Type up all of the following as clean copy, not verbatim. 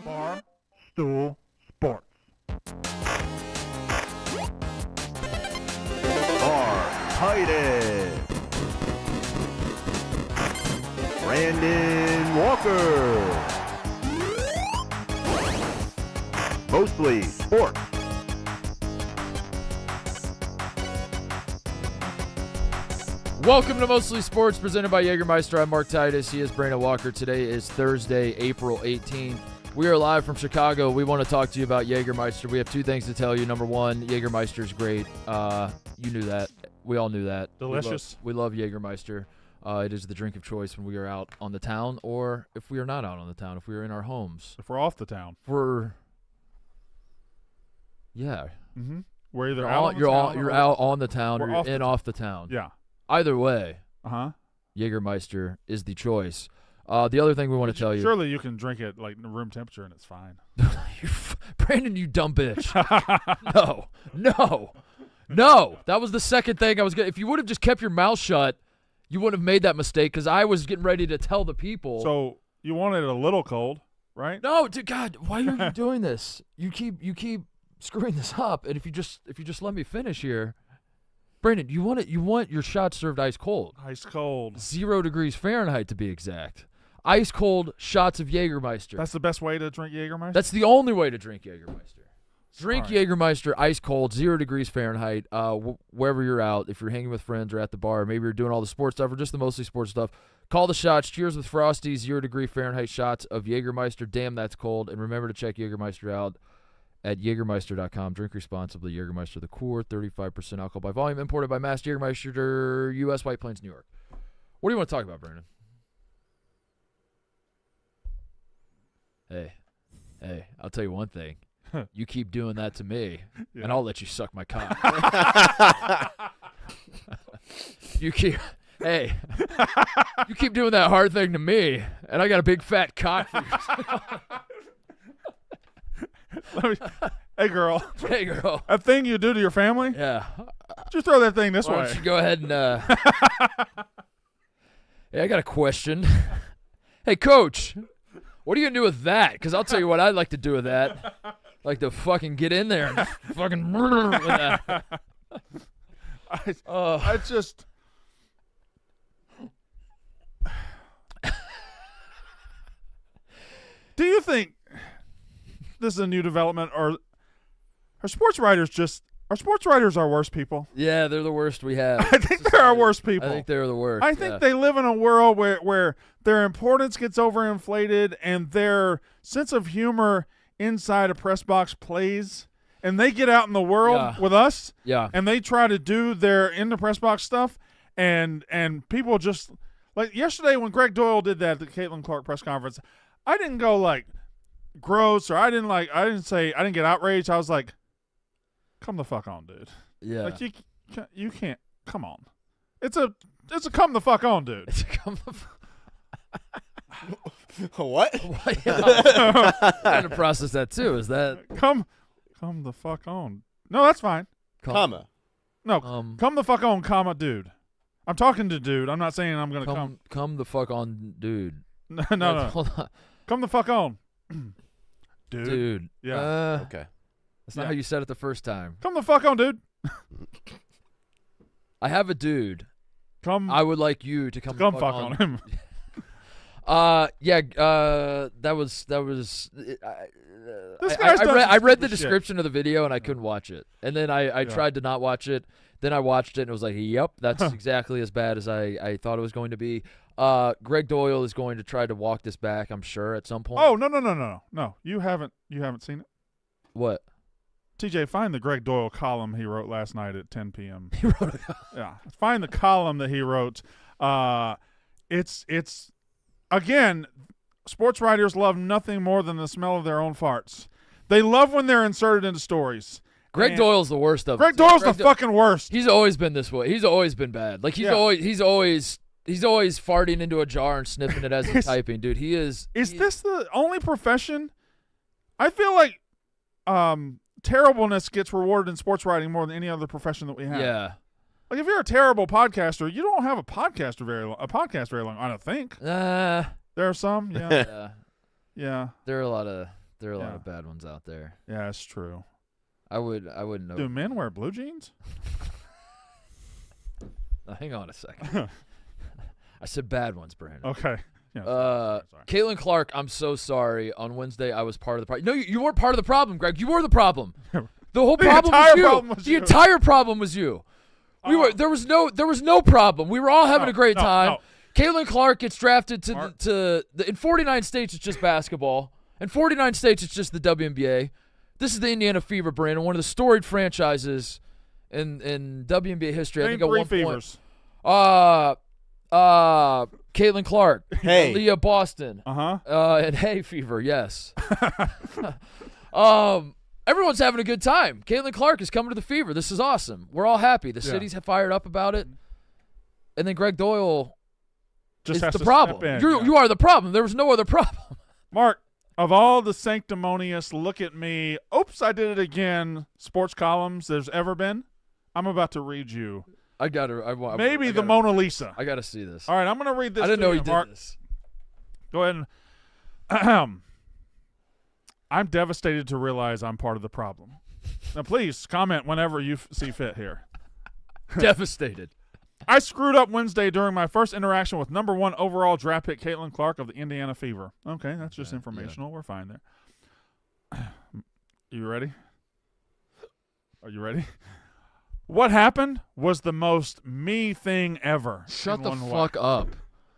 Barstool Sports. Titus, Brandon Walker. Mostly Sports. Welcome to Mostly Sports, presented by Jagermeister. I'm Mark Titus. He is Brandon Walker. Today is Thursday, April 18th. We are live from Chicago. We want to talk to you about Jagermeister. We have two things to tell you. Number one, Jagermeister is great. You knew that. We all knew that. Delicious. We love Jagermeister. It is the drink of choice when we are out on the town, or if we are not out on the town, if we are in our homes. If we're off the town. Yeah. Mm-hmm. We're either You're out on the town you're or out on the town, or we're you're off the in off the town. Yeah. Either way, Jagermeister is the choice. The other thing we want to tell you. Surely you can drink it like room temperature and it's fine. Brandon, you dumb bitch. No. That was the second thing I was going to. If you would have just kept your mouth shut, you wouldn't have made that mistake because I was getting ready to tell the people. So you want it a little cold, right? No, dude, God, why are you doing this? You keep screwing this up. And if you just let me finish here. Brandon, you want your shot served ice cold. Ice cold. 0 degrees Fahrenheit to be exact. Ice cold shots of Jagermeister. That's the best way to drink Jagermeister? That's the only way to drink Jagermeister. Drink All right. Jagermeister ice cold, 0 degrees Fahrenheit, wherever you're out. If you're hanging with friends or at the bar, maybe you're doing all the sports stuff or just the mostly sports stuff. Call the shots. Cheers with Frosty, 0 degree Fahrenheit shots of Jagermeister. Damn, that's cold. And remember to check Jagermeister out at Jagermeister.com. Drink responsibly. Jagermeister, the core, 35% alcohol by volume, imported by Mass Jagermeister, U.S., White Plains, New York. What do you want to talk about, Brandon? Hey, I'll tell you one thing. You keep doing that to me, and I'll let you suck my cock. You keep doing that hard thing to me, and I got a big fat cock for you. Hey, girl. Hey, girl. A thing you do to your family? Yeah. Just throw that thing this Why way. don't you go ahead and Hey, I got a question. Hey, Coach, what are you going to do with that? Because I'll tell you what I'd like to do with that. Like to fucking get in there and just fucking with that. I just... Do you think this is a new development, or are sports writers our worst people? Yeah, they're the worst we have. I think they're our worst people. I think they're the worst. I think they live in a world where their importance gets overinflated and their sense of humor inside a press box plays, and they get out in the world with us, and they try to do their in the press box stuff, and people just like yesterday when Gregg Doyle did that at the Caitlin Clark press conference, I didn't go like gross, or I didn't get outraged. I was like, come the fuck on, dude. Yeah. Like you can't. Come on. It's a come the fuck on, dude. It's a come the What? I'm trying to process that too. Is that come the fuck on? No, that's fine. Comma. No, come the fuck on, comma, dude. I'm talking to dude. I'm not saying I'm gonna come. Come the fuck on, dude. No. Hold on. Come the fuck on, dude. Dude. Yeah. Okay. That's not how you said it the first time. Come the fuck on, dude. I have a dude. Come. I would like you to come Come the fuck on him. That was. This guy's done I read the stupid description of the video and I couldn't watch it, and then I tried to not watch it. Then I watched it and it was like, yep, that's exactly as bad as I thought it was going to be. Gregg Doyle is going to try to walk this back, I'm sure, at some point. Oh no! You haven't seen it. What? TJ, find the Gregg Doyle column he wrote last night at 10 p.m. He wrote it. Yeah, find the column that he wrote. It's again, sports writers love nothing more than the smell of their own farts. They love when they're inserted into stories. Gregg Doyle's the worst of Gregg them. Doyle's the fucking worst. He's always been this way. He's always been bad. Like he's always farting into a jar and sniffing it as he's typing, dude. He is. Is this the only profession? I feel like terribleness gets rewarded in sports writing more than any other profession that we have. Yeah. Like if you're a terrible podcaster, you don't have a podcast very long. I don't think. There are some. Yeah. Yeah. There are a lot of bad ones out there. Yeah, it's true. I wouldn't know. Do men wear blue jeans? Now, hang on a second. I said bad ones, Brandon. Okay. Yeah, sorry. Caitlin Clark, I'm so sorry. On Wednesday, I was part of the problem. No, you weren't part of the problem, Gregg. You were the problem. The whole problem was you. The entire problem was you. There was no problem. We were all having a great time. No. Caitlin Clark gets drafted in 49 states. It's just basketball. In 49 states, it's just the WNBA. This is the Indiana Fever, Brandon, one of the storied franchises in WNBA history. I think at one fevers. point. Caitlin Clark. Hey. Leah Boston. And Hay Fever, yes. Everyone's having a good time. Caitlin Clark is coming to the Fever. This is awesome. We're all happy. The city's fired up about it. And then Gregg Doyle just is the problem. You are the problem. There was no other problem. Mark, of all the sanctimonious, look at me, oops, I did it again, sports columns there's ever been, I'm about to read you. Maybe the Mona Lisa. I got to see this. All right, I'm going to read this. I didn't know you Mark. did this. Go ahead and I'm devastated to realize I'm part of the problem. Now, please comment whenever you see fit here. Devastated. I screwed up Wednesday during my first interaction with number 1 overall draft pick Caitlin Clark of the Indiana Fever. Okay, that's just informational. Yeah. We're fine there. You ready? Are you ready? What happened was the most me thing ever. Shut the fuck up.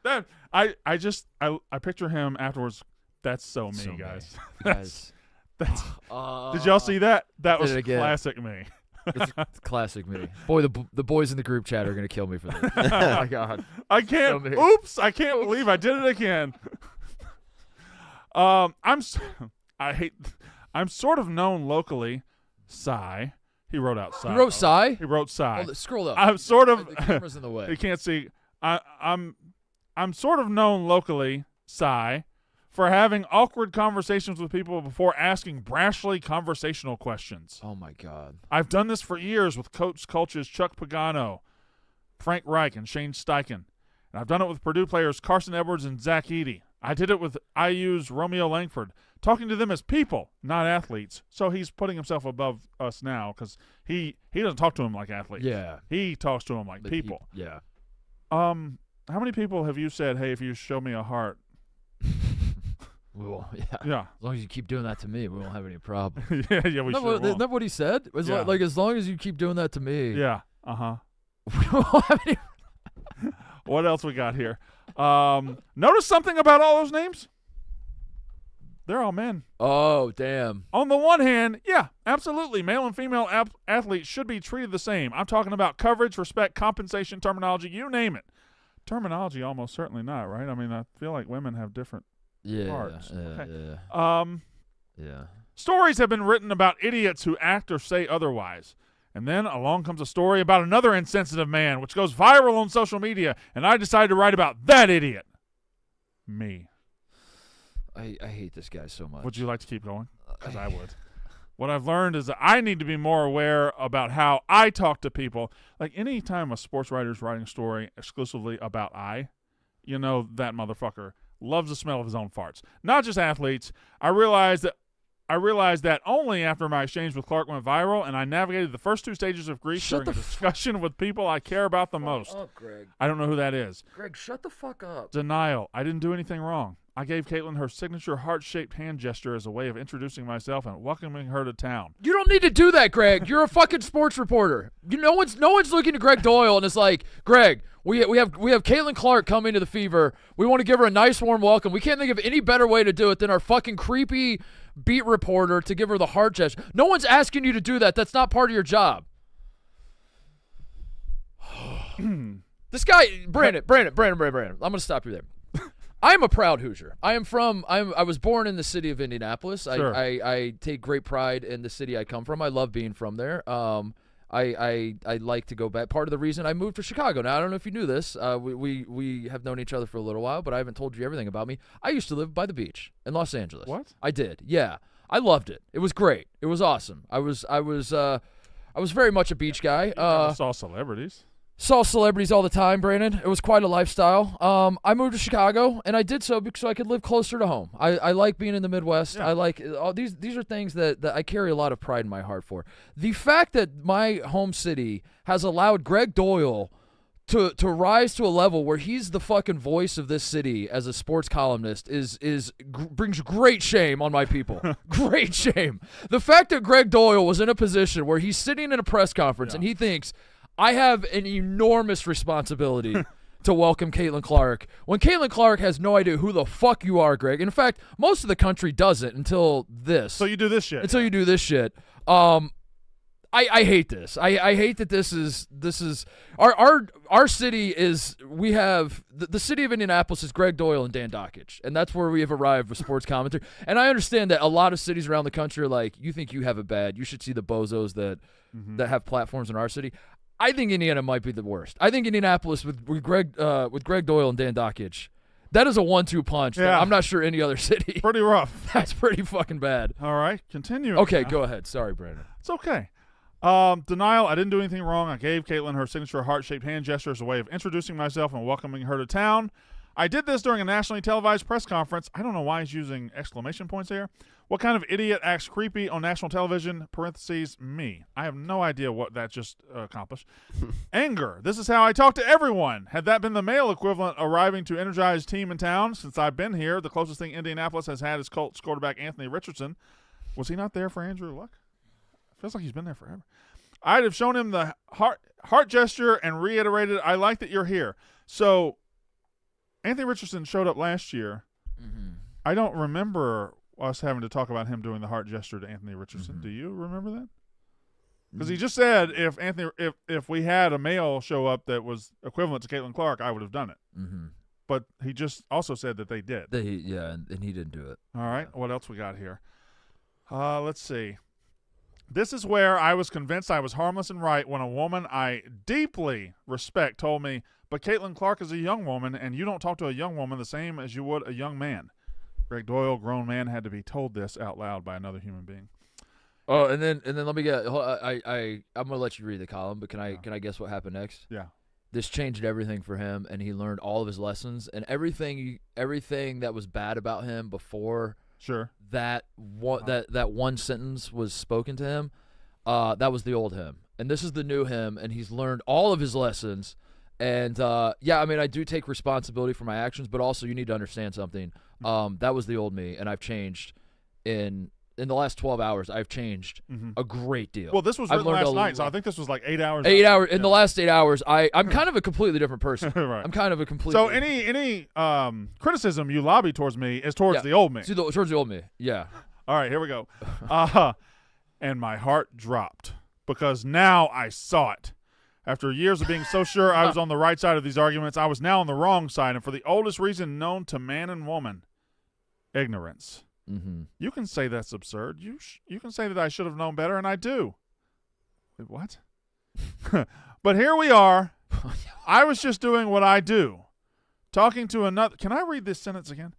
That I picture him afterwards. That's so me, guys. Guys. Did y'all see that? That was classic me. It's classic me. Boy, the boys in the group chat are going to kill me for this. Oh, my God. I can't. Oops. I can't believe I did it again. I'm sort of known locally. Sigh. He wrote out sigh. He wrote sigh? He wrote sigh. Scroll up. I'm sort of. The camera's in the way. You can't see. I'm sort of known locally. Sigh. For having awkward conversations with people before asking brashly conversational questions. Oh, my God. I've done this for years with coaches Chuck Pagano, Frank Reich, and Shane Steichen. And I've done it with Purdue players Carson Edwards and Zach Edey. I did it with IU's Romeo Langford, talking to them as people, not athletes. So he's putting himself above us now because he doesn't talk to them like athletes. Yeah. He talks to them like people. Yeah. How many people have you said, hey, if you show me a heart, Yeah. As long as you keep doing that to me, we won't have any problem. We Isn't sure that won't. what he said? It was like as long as you keep doing that to me. Yeah. Uh-huh. We won't have any. What else we got here? Notice something about all those names? They're all men. Oh, damn. On the one hand, yeah, absolutely. Male and female athletes should be treated the same. I'm talking about coverage, respect, compensation, terminology, you name it. Terminology, almost certainly not, right? I mean, I feel like women have different parts. Yeah. Stories have been written about idiots who act or say otherwise. And then along comes a story about another insensitive man, which goes viral on social media, and I decided to write about that idiot. Me. I hate this guy so much. Would you like to keep going? Because I would. What I've learned is that I need to be more aware about how I talk to people. Like any time a sports writer's writing a story exclusively about you know that motherfucker loves the smell of his own farts. Not just athletes. I realized that only after my exchange with Clark went viral and I navigated the first 2 stages of grief during a discussion with people I care about the most. Shut up, Gregg. I don't know who that is. Gregg, shut the fuck up. Denial. I didn't do anything wrong. I gave Caitlin her signature heart-shaped hand gesture as a way of introducing myself and welcoming her to town. You don't need to do that, Gregg. You're a fucking sports reporter. No one's looking to Gregg Doyle and it's like, Gregg, we have Caitlin Clark coming to the Fever. We want to give her a nice warm welcome. We can't think of any better way to do it than our fucking creepy beat reporter to give her the heart gesture. No one's asking you to do that. That's not part of your job. This guy, Brandon. I'm going to stop you there. I am a proud Hoosier. I was born in the city of Indianapolis. Sure. I take great pride in the city I come from. I love being from there. I like to go back. Part of the reason I moved to Chicago. Now, I don't know if you knew this. We have known each other for a little while, but I haven't told you everything about me. I used to live by the beach in Los Angeles. What? I did. Yeah. I loved it. It was great. It was awesome. I was very much a beach guy. Saw celebrities. Saw celebrities all the time, Brandon. It was quite a lifestyle. I moved to Chicago, and I did so because I could live closer to home. I like being in the Midwest. Yeah. I like these are things that I carry a lot of pride in my heart for. The fact that my home city has allowed Gregg Doyle to rise to a level where he's the fucking voice of this city as a sports columnist brings great shame on my people. Great shame. The fact that Gregg Doyle was in a position where he's sitting in a press conference and he thinks, I have an enormous responsibility to welcome Caitlin Clark when Caitlin Clark has no idea who the fuck you are, Gregg. In fact, most of the country doesn't until this. So you do this shit. Until you do this shit. I hate this. I hate that this is our city is we have the city of Indianapolis is Gregg Doyle and Dan Dockich, and that's where we have arrived with sports commentary. And I understand that a lot of cities around the country are like, you think you have it bad, you should see the bozos that have platforms in our city. I think Indiana might be the worst. I think Indianapolis with Gregg Doyle and Dan Dockich, that is a 1-2 punch. Yeah. I'm not sure any other city. Pretty rough. That's pretty fucking bad. All right, continue. Okay, go ahead. Sorry, Brandon. It's okay. Denial. I didn't do anything wrong. I gave Caitlin her signature heart-shaped hand gesture as a way of introducing myself and welcoming her to town. I did this during a nationally televised press conference. I don't know why he's using exclamation points here. What kind of idiot acts creepy on national television? Parentheses, me. I have no idea what that just accomplished. Anger. This is how I talk to everyone. Had that been the male equivalent arriving to energize team in town, since I've been here, the closest thing Indianapolis has had is Colts quarterback Anthony Richardson. Was he not there for Andrew Luck? Feels like he's been there forever. I'd have shown him the heart gesture and reiterated, I like that you're here. So Anthony Richardson showed up last year. I don't remember us having to talk about him doing the heart gesture to Anthony Richardson. Do you remember that? Because he just said if we had a male show up that was equivalent to Caitlin Clark, I would have done it. But he just also said that they did. And he didn't do it. All right. What else we got here? Let's see. This is where I was convinced I was harmless and right when a woman I deeply respect told me, but Caitlin Clark is a young woman, and you don't talk to a young woman the same as you would a young man. Gregg Doyle, grown man, had to be told this out loud by another human being. Oh, and then let me get. I'm gonna let you read the column, but can I guess what happened next? Yeah. This changed everything for him, and he learned all of his lessons, and everything that was bad about him before. Sure. That one sentence was spoken to him. That was the old him, and this is the new him, and he's learned all of his lessons, And I mean, I do take responsibility for my actions, but also you need to understand something. That was the old me, and I've changed in the last 12 hours. I've changed a great deal. Well, this was written last night, so I think this was like 8 hours. 8 hours in the last 8 hours. I'm kind of a completely different person. Right. I'm kind of a completely. So any criticism you lobby towards me is towards the old me. Towards the old me. Yeah. All right, here we go. And my heart dropped because now I saw it. After years of being so sure I was on the right side of these arguments, I was now on the wrong side, and for the oldest reason known to man and woman, ignorance. Mm-hmm. You can say that's absurd. You can say that I should have known better, and I do. Wait, what? But here we are. I was just doing what I do. Talking to another. Can I read this sentence again?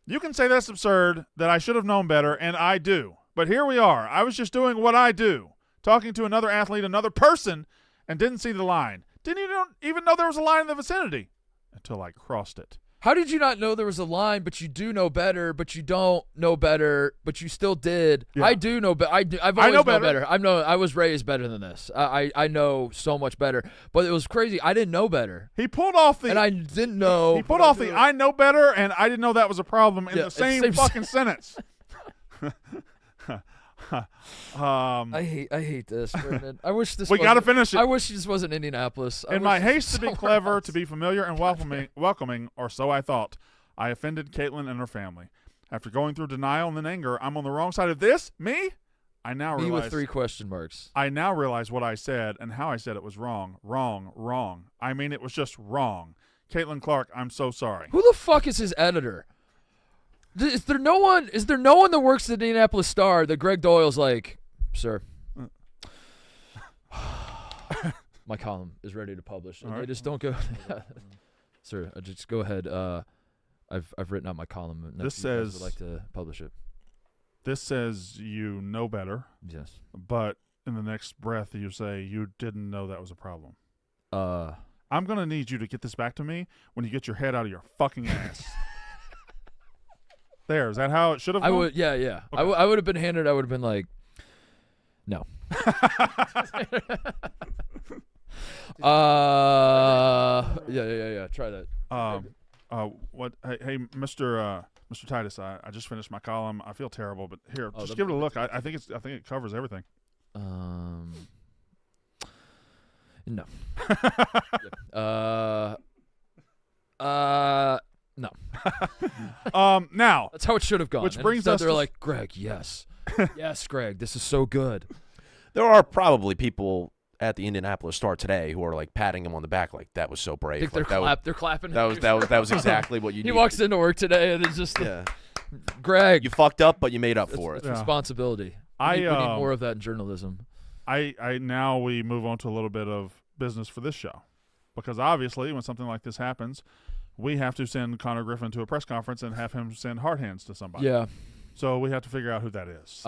You can say that's absurd, that I should have known better, and I do. But here we are. I was just doing what I do. Talking to another athlete, another person, and didn't see the line. Didn't even know there was a line in the vicinity until I crossed it. How did you not know there was a line, but you do know better, but you don't know better, but you still did? Yeah. I do know better. I've always known better. I was raised better than this. I know so much better. But it was crazy. I didn't know better. He pulled off the... And I didn't know. He pulled off the I know better, and I didn't know that was a problem in the same fucking sentence. I hate this, Brandon. I wish this. We got to finish it. I wish this wasn't Indianapolis. In my haste to be clever, to be familiar and welcoming, or so I thought, I offended Caitlin and her family. After going through denial and then anger, I'm on the wrong side of this. Me? I now realize. Me with 3 question marks. I now realize what I said and how I said it was wrong. Wrong. I mean, it was just wrong. Caitlin Clark, I'm so sorry. Who the fuck is his editor? Is there no one that works at the Indianapolis Star that Gregg Doyle's like, sir, my column is ready to publish. And they just don't go, sir, just go ahead. I've written out my column. And this says would like to publish it. This says you know better. Yes. But in the next breath, you say you didn't know that was a problem. I'm going to need you to get this back to me when you get your head out of your fucking ass. There, is that how it should have gone? I would, yeah. Okay. I would have been handed. I would have been like, no. Yeah. Try that. What? Hey, Mr. Titus, I just finished my column. I feel terrible, but here, just give it a look. I think it covers everything. No. No. Now that's how it should have gone. Which brings us. They're like, Gregg, yes, yes, Gregg, this is so good. There are probably people at the Indianapolis Star today who are like patting him on the back, like that was so brave. They're clapping. That was exactly what you. He walks into work today and it's just, Gregg, you fucked up, but you made up for it. It's responsibility. We need more of that in journalism. Now we move on to a little bit of business for this show, because obviously when something like this happens, we have to send Connor Griffin to a press conference and have him send hard hands to somebody. Yeah. So we have to figure out who that is.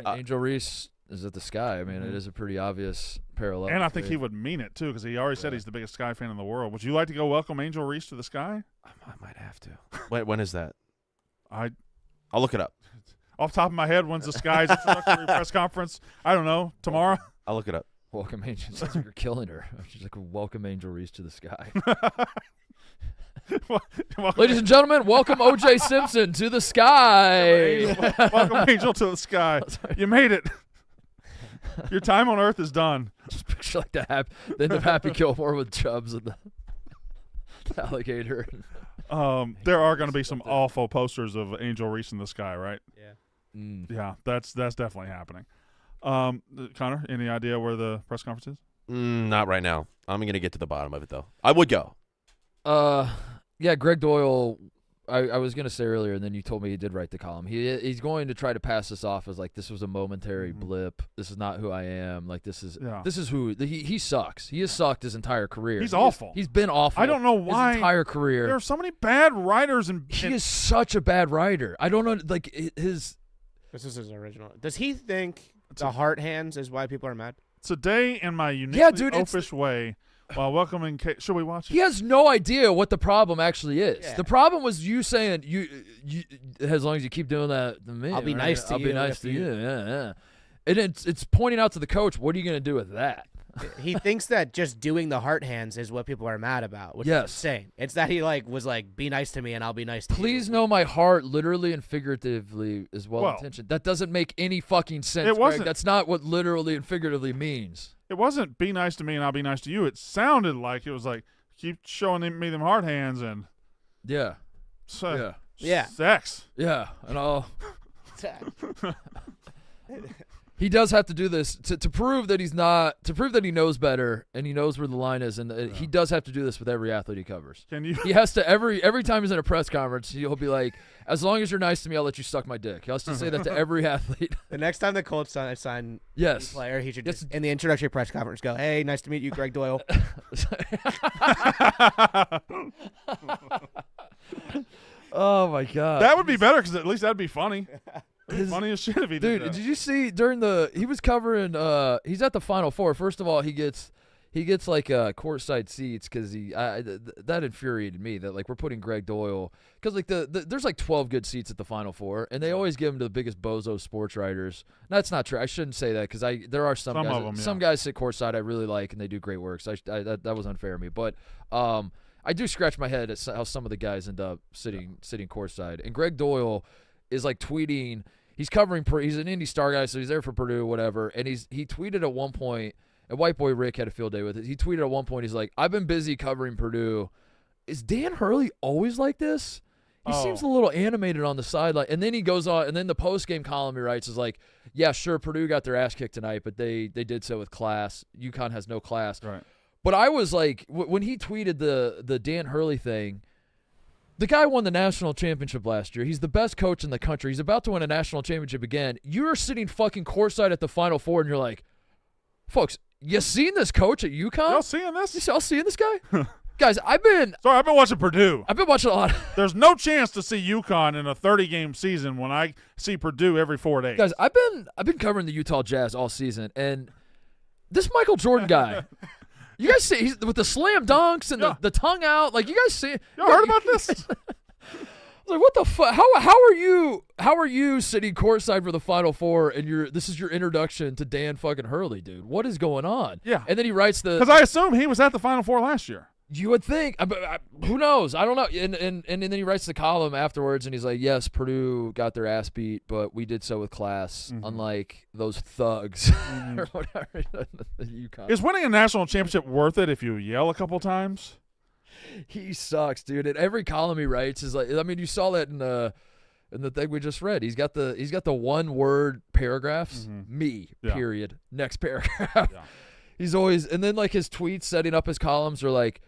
Angel Reese is at the Sky. I mean, it is a pretty obvious parallel. And I think he would mean it, too, because he already said he's the biggest Sky fan in the world. Would you like to go welcome Angel Reese to the Sky? I might have to. Wait, when is that? I'll look it up. Off the top of my head, when's the Sky's introductory press conference? I don't know. Tomorrow? I'll look it up. Welcome Angel. Sounds like you're killing her. She's like, welcome Angel Reese to the Sky. Ladies and gentlemen, welcome O.J. Simpson to the Sky. Welcome Angel to the Sky. You made it. Your time on Earth is done. Just picture like the end of Happy Gilmore with Chubbs and the alligator. There are going to be some awful posters of Angel Reese in the Sky, right? Yeah. Yeah, that's definitely happening. Connor, any idea where the press conference is? Not right now. I'm going to get to the bottom of it, though. I would go. Yeah, Gregg Doyle, I was going to say earlier, and then you told me he did write the column. He's going to try to pass this off as like, this was a momentary blip. This is not who I am. Like, this is who he sucks. He has sucked his entire career. He's awful. He's been awful. I don't know why. His entire career. There are so many bad writers. He is such a bad writer. I don't know, like, his... This is his original. Does he think the heart hands is why people are mad? Today, in my uniquely oafish way, while welcoming should we watch it? He has no idea what the problem actually is. Yeah. The problem was you saying, you as long as you keep doing that to me, I'll be nice to you. I'll be nice to you. Yeah. And it's pointing out to the coach, what are you going to do with that? He thinks that just doing the heart hands is what people are mad about, which is insane. It's that he was like, be nice to me and I'll be nice to you. Please know my heart literally and figuratively is well-intentioned. That doesn't make any fucking sense, Greg. That's not what literally and figuratively means. It wasn't be nice to me and I'll be nice to you. It sounded like it was like, keep showing me them heart hands and sex. Yeah, and all. He does have to do this to prove that he knows better and he knows where the line is, and he does have to do this with every athlete he covers. He has to every time he's in a press conference, he'll be like, as long as you're nice to me, I'll let you suck my dick. He has to say that to every athlete. The next time the Colts sign a player, he should just in the introductory press conference go, "Hey, nice to meet you, Gregg Doyle." Oh my God, that would be better because at least that'd be funny. Funny as shit if he did that. Did you see he was covering he's at the Final Four. First of all, he gets like courtside seats because that infuriated me that like we're putting Gregg Doyle because like there's like 12 good seats at the Final Four and they always give them to the biggest bozo sports writers. That's not true. I shouldn't say that because there are some guys, of them, some guys sit courtside I really like and they do great work. So that was unfair of me, but I do scratch my head at how some of the guys end up sitting courtside. And Gregg Doyle is like tweeting. He's covering. He's an Indy Star guy, so he's there for Purdue, whatever. And he tweeted at one point. And White Boy Rick had a field day with it. He tweeted at one point. He's like, "I've been busy covering Purdue. Is Dan Hurley always like this? He seems a little animated on the sideline." And then he goes on. And then the post game column he writes is like, "Yeah, sure, Purdue got their ass kicked tonight, but they did so with class. UConn has no class." Right. But I was like, when he tweeted the Dan Hurley thing. The guy won the national championship last year. He's the best coach in the country. He's about to win a national championship again. You're sitting fucking courtside at the Final Four, and you're like, folks, you seen this coach at UConn? Y'all seeing this? Y'all seeing this guy? Guys, I've been watching Purdue. I've been watching a lot. There's no chance to see UConn in a 30-game season when I see Purdue every 4 days. Guys, I've been covering the Utah Jazz all season, and this Michael Jordan guy. You guys see he's with the slam dunks and the tongue out. Like you guys see? Y'all heard about this? I was like, what the fuck? How are you sitting courtside for the Final Four and this is your introduction to Dan fucking Hurley, dude? What is going on? Yeah. And then he writes because I assume he was at the Final Four last year. You would think. Who knows? I don't know. And then he writes the column afterwards, and he's like, yes, Purdue got their ass beat, but we did so with class, unlike those thugs or whatever. UConn. Is winning a national championship worth it if you yell a couple times? He sucks, dude. And every column he writes is like, I mean, you saw that in the thing we just read. He's got the one-word paragraphs. Me, period. Next paragraph. Yeah. He's always, and then like his tweets setting up his columns are like,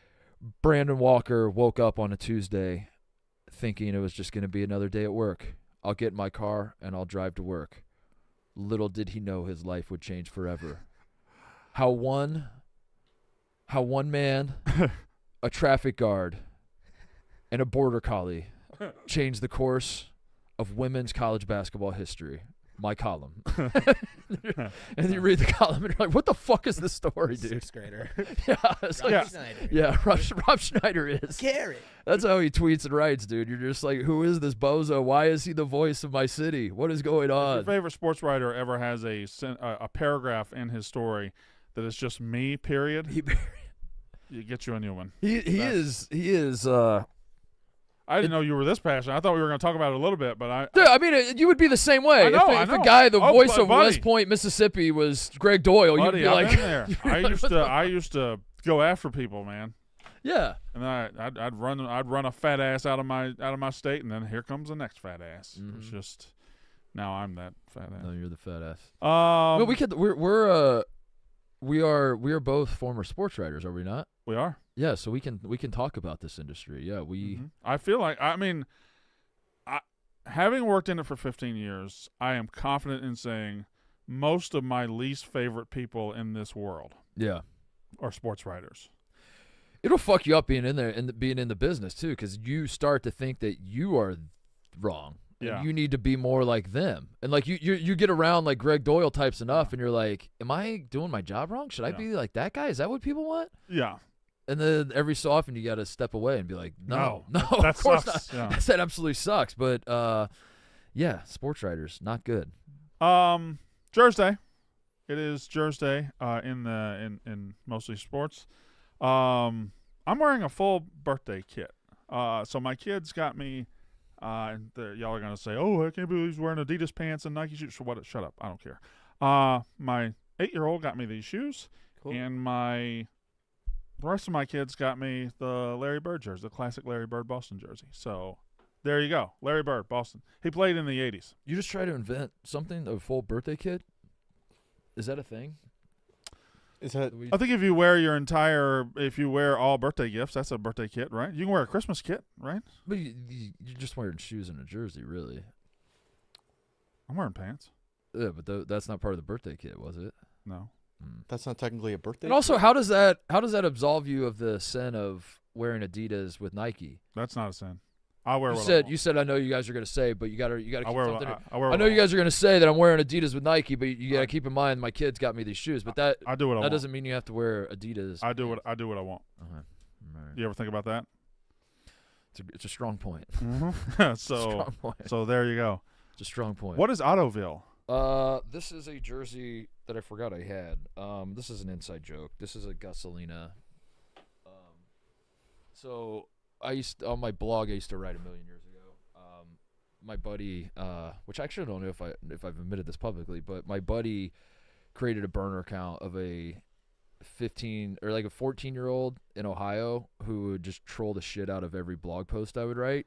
Brandon Walker woke up on a Tuesday thinking it was just going to be another day at work. I'll get in my car and I'll drive to work. Little did he know his life would change forever. How one man, a traffic guard, and a border collie changed the course of women's college basketball history. My column. And you read the column and you're like, what the fuck is this story, dude? Sixth grader. Rob Schneider is. Garrett. That's how he tweets and writes, dude. You're just like, who is this bozo? Why is he the voice of my city? What is going on? If your favorite sports writer ever has a paragraph in his story that is just me, period, you get you a new one. He is I didn't know you were this passionate. I thought we were going to talk about it a little bit, but Dude, I mean, you would be the same way. I know. If a guy, the voice of buddy. West Point, Mississippi, was Gregg Doyle, buddy, you'd be I've like, been there. I used to go after people, man. Yeah. And I'd run a fat ass out of my state, and then here comes the next fat ass. It's just now I'm that fat ass. No, you're the fat ass. Well, we are both former sports writers, are we not? We are. Yeah, so we can talk about this industry. Yeah, I feel like having worked in it for 15 years, I am confident in saying most of my least favorite people in this world are sports writers. It'll fuck you up being in there and being in the business too, because you start to think that you are wrong. Yeah. You need to be more like them. And like you get around like Gregg Doyle types enough and you're like, am I doing my job wrong? Should I be like that guy? Is that what people want? Yeah. And then every so often you got to step away and be like, no, that of course sucks. not. Yeah. That absolutely sucks. But yeah, sports writers, not good. Thursday It is Thursday in mostly sports. I'm wearing a full birthday kit. So my kids got me. And y'all are gonna say, "Oh, I can't believe he's wearing Adidas pants and Nike shoes." So what? Shut up. I don't care. My 8-year-old got me these shoes, Cool. and the rest of my kids got me the Larry Bird jersey, the classic Larry Bird Boston jersey. So there you go, Larry Bird, Boston. He played in the '80s. You just try to invent something, a full birthday kit? Is that a thing? I think if you wear all birthday gifts, that's a birthday kit, right? You can wear a Christmas kit, right? But you're just wearing shoes and a jersey, really. I'm wearing pants. Yeah, but that's not part of the birthday kit, was it? No. That's not technically a birthday. And also, how does that absolve you of the sin of wearing Adidas with Nike? That's not a sin. I wear You said I know you guys are going to say, but you got to keep something. I know you guys are going to say that I'm wearing Adidas with Nike, but you got to keep in mind my kids got me these shoes. But I do what I want. That doesn't mean you have to wear Adidas. I do what I want. Okay. Right. You ever think about that? It's a strong point. Mm-hmm. Strong point. So there you go. It's a strong point. What is Autoville? This is a jersey that I forgot I had. This is an inside joke. This is a Gasolina. So on my blog I used to write 1 million years ago. My buddy, which I actually don't know if I've admitted this publicly, but my buddy created a burner account of a 14-year-old in Ohio who would just troll the shit out of every blog post I would write.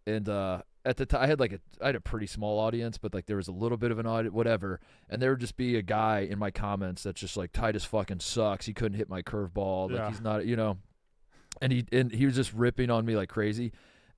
And at the time, I had a pretty small audience, but like there was a little bit of an audience, whatever. And there would just be a guy in my comments that's just like, Titus fucking sucks. He couldn't hit my curveball. Like he's not, And he was just ripping on me like crazy.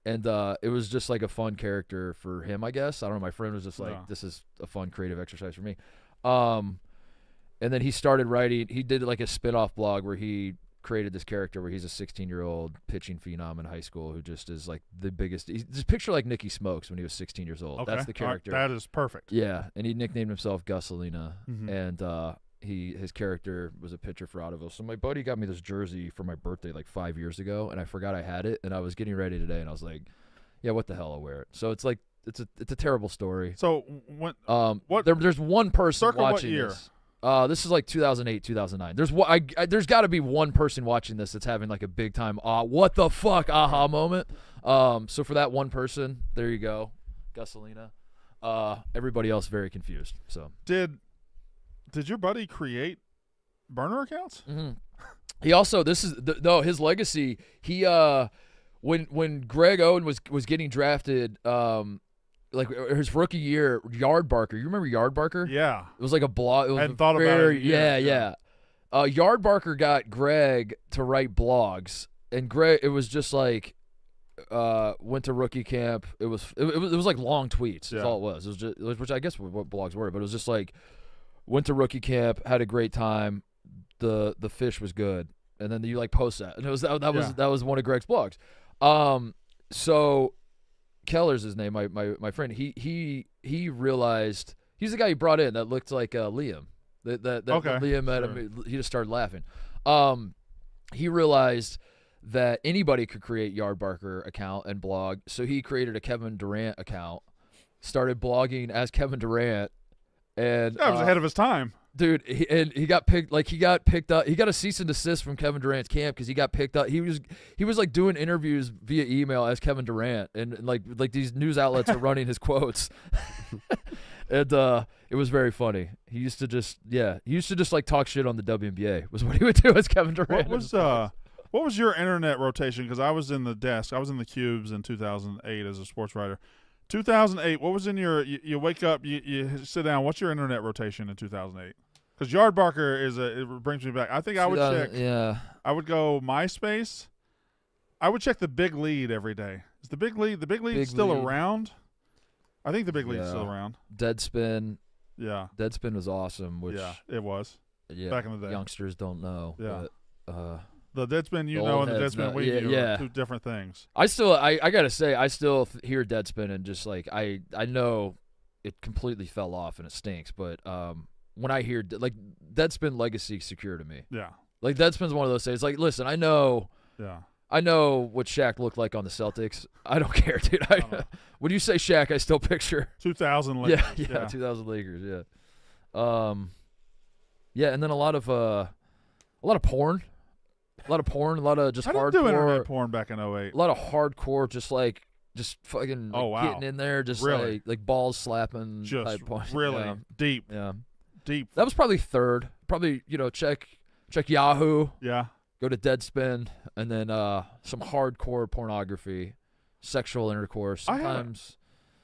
And it was just like a fun character for him, I guess. I don't know. My friend was just like, this is a fun creative exercise for me. And then he started writing. He did like a spin-off blog where he created this character where he's a 16-year-old pitching phenom in high school who just is like the biggest. Just picture like Nicky Smokes when he was 16 years old. Okay. That's the character. That is perfect. Yeah, and he nicknamed himself Gasolina. Mm-hmm. And his character was a pitcher for Autoville. So my buddy got me this jersey for my birthday like 5 years ago, and I forgot I had it. And I was getting ready today, and I was like, "Yeah, what the hell? I'll wear it." So it's like it's a terrible story. So when there's one person watching what year? This. This is like 2008, 2009. There's got to be one person watching this that's having like a big time what the fuck aha moment. So for that one person, there you go, Gasolina. Everybody else very confused. So did your buddy create burner accounts? Mm-hmm. He also his legacy. He when Gregg Oden was getting drafted. Like his rookie year, Yard Barker. You remember Yard Barker? Yeah. It was like a blog. I hadn't thought about it. Yeah. Yard Barker got Gregg to write blogs, and Gregg, it was just like, went to rookie camp. It was like long tweets. That's all it was. It was just, which I guess what blogs were, but it was just like, went to rookie camp, had a great time. The fish was good, and then you like post that, and it was that was one of Gregg's blogs. So. Keller's his name, my friend. He realized he's the guy he brought in that looked like Liam. That Liam had him. He just started laughing. He realized that anybody could create Yard Barker account and blog, so he created a Kevin Durant account, started blogging as Kevin Durant, and that was ahead of his time. Dude, he got picked up. He got a cease and desist from Kevin Durant's camp because he got picked up. He was like doing interviews via email as Kevin Durant, and like these news outlets are running his quotes. And it was very funny. He used to just like talk shit on the WNBA was what he would do as Kevin Durant. What was your internet rotation? Because I was in the desk. I was in the cubes in 2008 as a sports writer. 2008, what was in your you wake up, you sit down, what's your internet rotation in 2008? Because Yard Barker it brings me back. I think I would check. Yeah. I would go MySpace. I would check the Big Lead every day. Is the Big Lead still around? I think the Big Lead's still around. Deadspin. Yeah. Deadspin was awesome. Which, yeah, it was. Yeah. Back in the day. Youngsters don't know. Yeah. But, the Deadspin and the Deadspin we knew are two different things. I gotta say, I still hear Deadspin and just like I know it completely fell off and it stinks, but when I hear like Deadspin legacy secure to me. Yeah. Like Deadspin's one of those things. Like, listen, I know what Shaq looked like on the Celtics. I don't care, dude. When you say Shaq, I still picture 2000 Lakers. Yeah, 2000 Lakers. Yeah. Yeah, and then a lot of porn. A lot of lot of just I didn't hardcore. do internet porn back in 08. A lot of hardcore, just fucking wow. getting in there, just Really? like balls slapping Just type porn. really Yeah. deep. Yeah. Deep. That was probably third. Probably, check Yahoo, Yeah. go to Deadspin, and then some hardcore pornography, sexual intercourse. Sometimes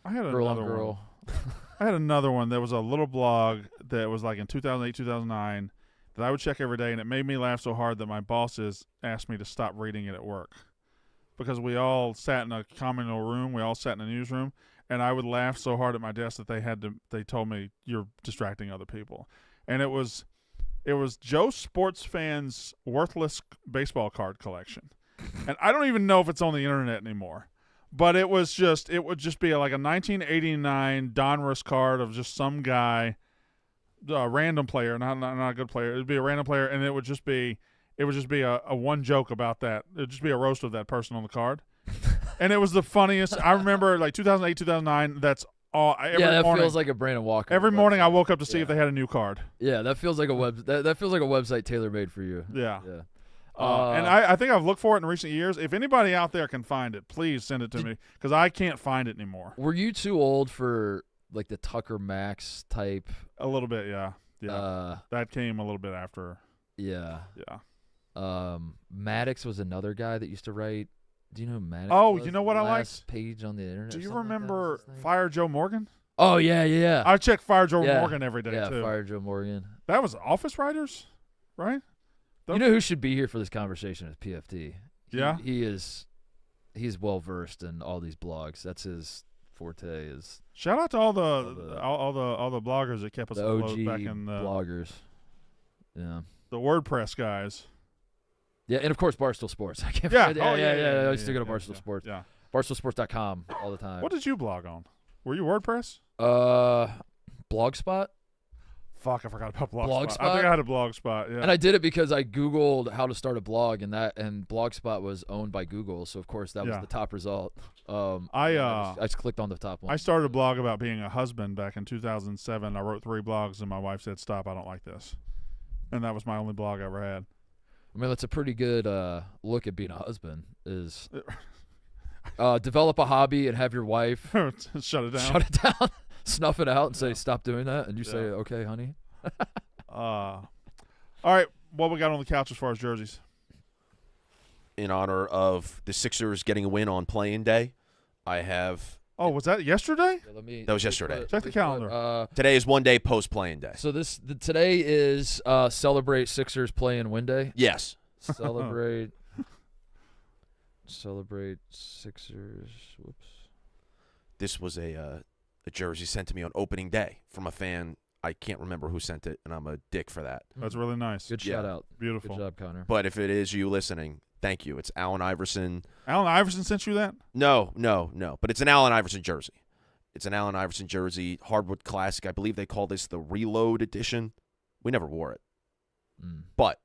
I had girl on another girl. one. I had another one. There was a little blog that was like in 2008, 2009 that I would check every day, and it made me laugh so hard that my bosses asked me to stop reading it at work because we all sat in a communal room. We all sat in a newsroom, and I would laugh so hard at my desk that they told me, "You're distracting other people." And it was Joe Sports Fan's worthless baseball card collection. And I don't even know if it's on the internet anymore. But it would just be like a 1989 Donruss card of just some guy, a random player, not a good player. It would be a random player, and it would just be a one joke about that. It would just be a roast of that person on the card. And it was the funniest. I remember like 2008, 2009. That's all. That morning, feels like a Brandon Walker. Every morning I woke up to see Yeah. if they had a new card. Yeah, that feels like that feels like a website tailor made for you. Yeah. Yeah. And I think I've looked for it in recent years. If anybody out there can find it, please send it to me because I can't find it anymore. Were you too old for like the Tucker Max type? A little bit, yeah. That came a little bit after. Yeah. Yeah. Maddox was another guy that used to write. Do you know who Maddox? Oh, was? you know what I Last liked? page on the internet. Do you something like that remember was his name? Fire Joe Morgan? Oh yeah. I check Fire Joe Yeah. Morgan every day Yeah, too. Fire Joe Morgan. That was Office Writers, right? You know who should be here for this conversation is PFT. Yeah? He's well versed in all these blogs. That's his forte. Is Shout out to all the bloggers that kept us the afloat OG back in the bloggers. Yeah. WordPress guys. Yeah, and of course Barstool Sports. I can't Yeah. forget. Oh, I used to go to yeah, Barstool Sports. Yeah. BarstoolSports.com all the time. What did you blog on? Were you WordPress? Blogspot. Fuck, I forgot about Blogspot. Blogspot? I think I had a Blogspot, yeah. And I did it because I Googled how to start a blog, and Blogspot was owned by Google, so of course that was Yeah. the top result. I just clicked on the top one. I started a blog about being a husband back in 2007. I wrote 3 blogs, and my wife said, "Stop, I don't like this." And that was my only blog I ever had. I mean, that's a pretty good look at being a husband. Is develop a hobby and have your wife Shut it down. shut it down, snuff it out, and say stop doing that, and you say okay, honey. All right, what we got on the couch as far as jerseys? In honor of the Sixers getting a win on playing day, I have. Oh, was that yesterday? Yeah, That was yesterday. Check the calendar. Today is 1 day post playing day. So today is celebrate Sixers playing win day. Yes. Celebrate Sixers. Whoops. This was a jersey sent to me on opening day from a fan. I can't remember who sent it, and I'm a dick for that. That's really nice. Good Yeah. shout out. Beautiful. Good job, Connor. But if it is you listening, thank you. It's Allen Iverson. Allen Iverson sent you that? No. But it's an Allen Iverson jersey. It's an Allen Iverson jersey, hardwood classic. I believe they call this the Reload edition. We never wore it. But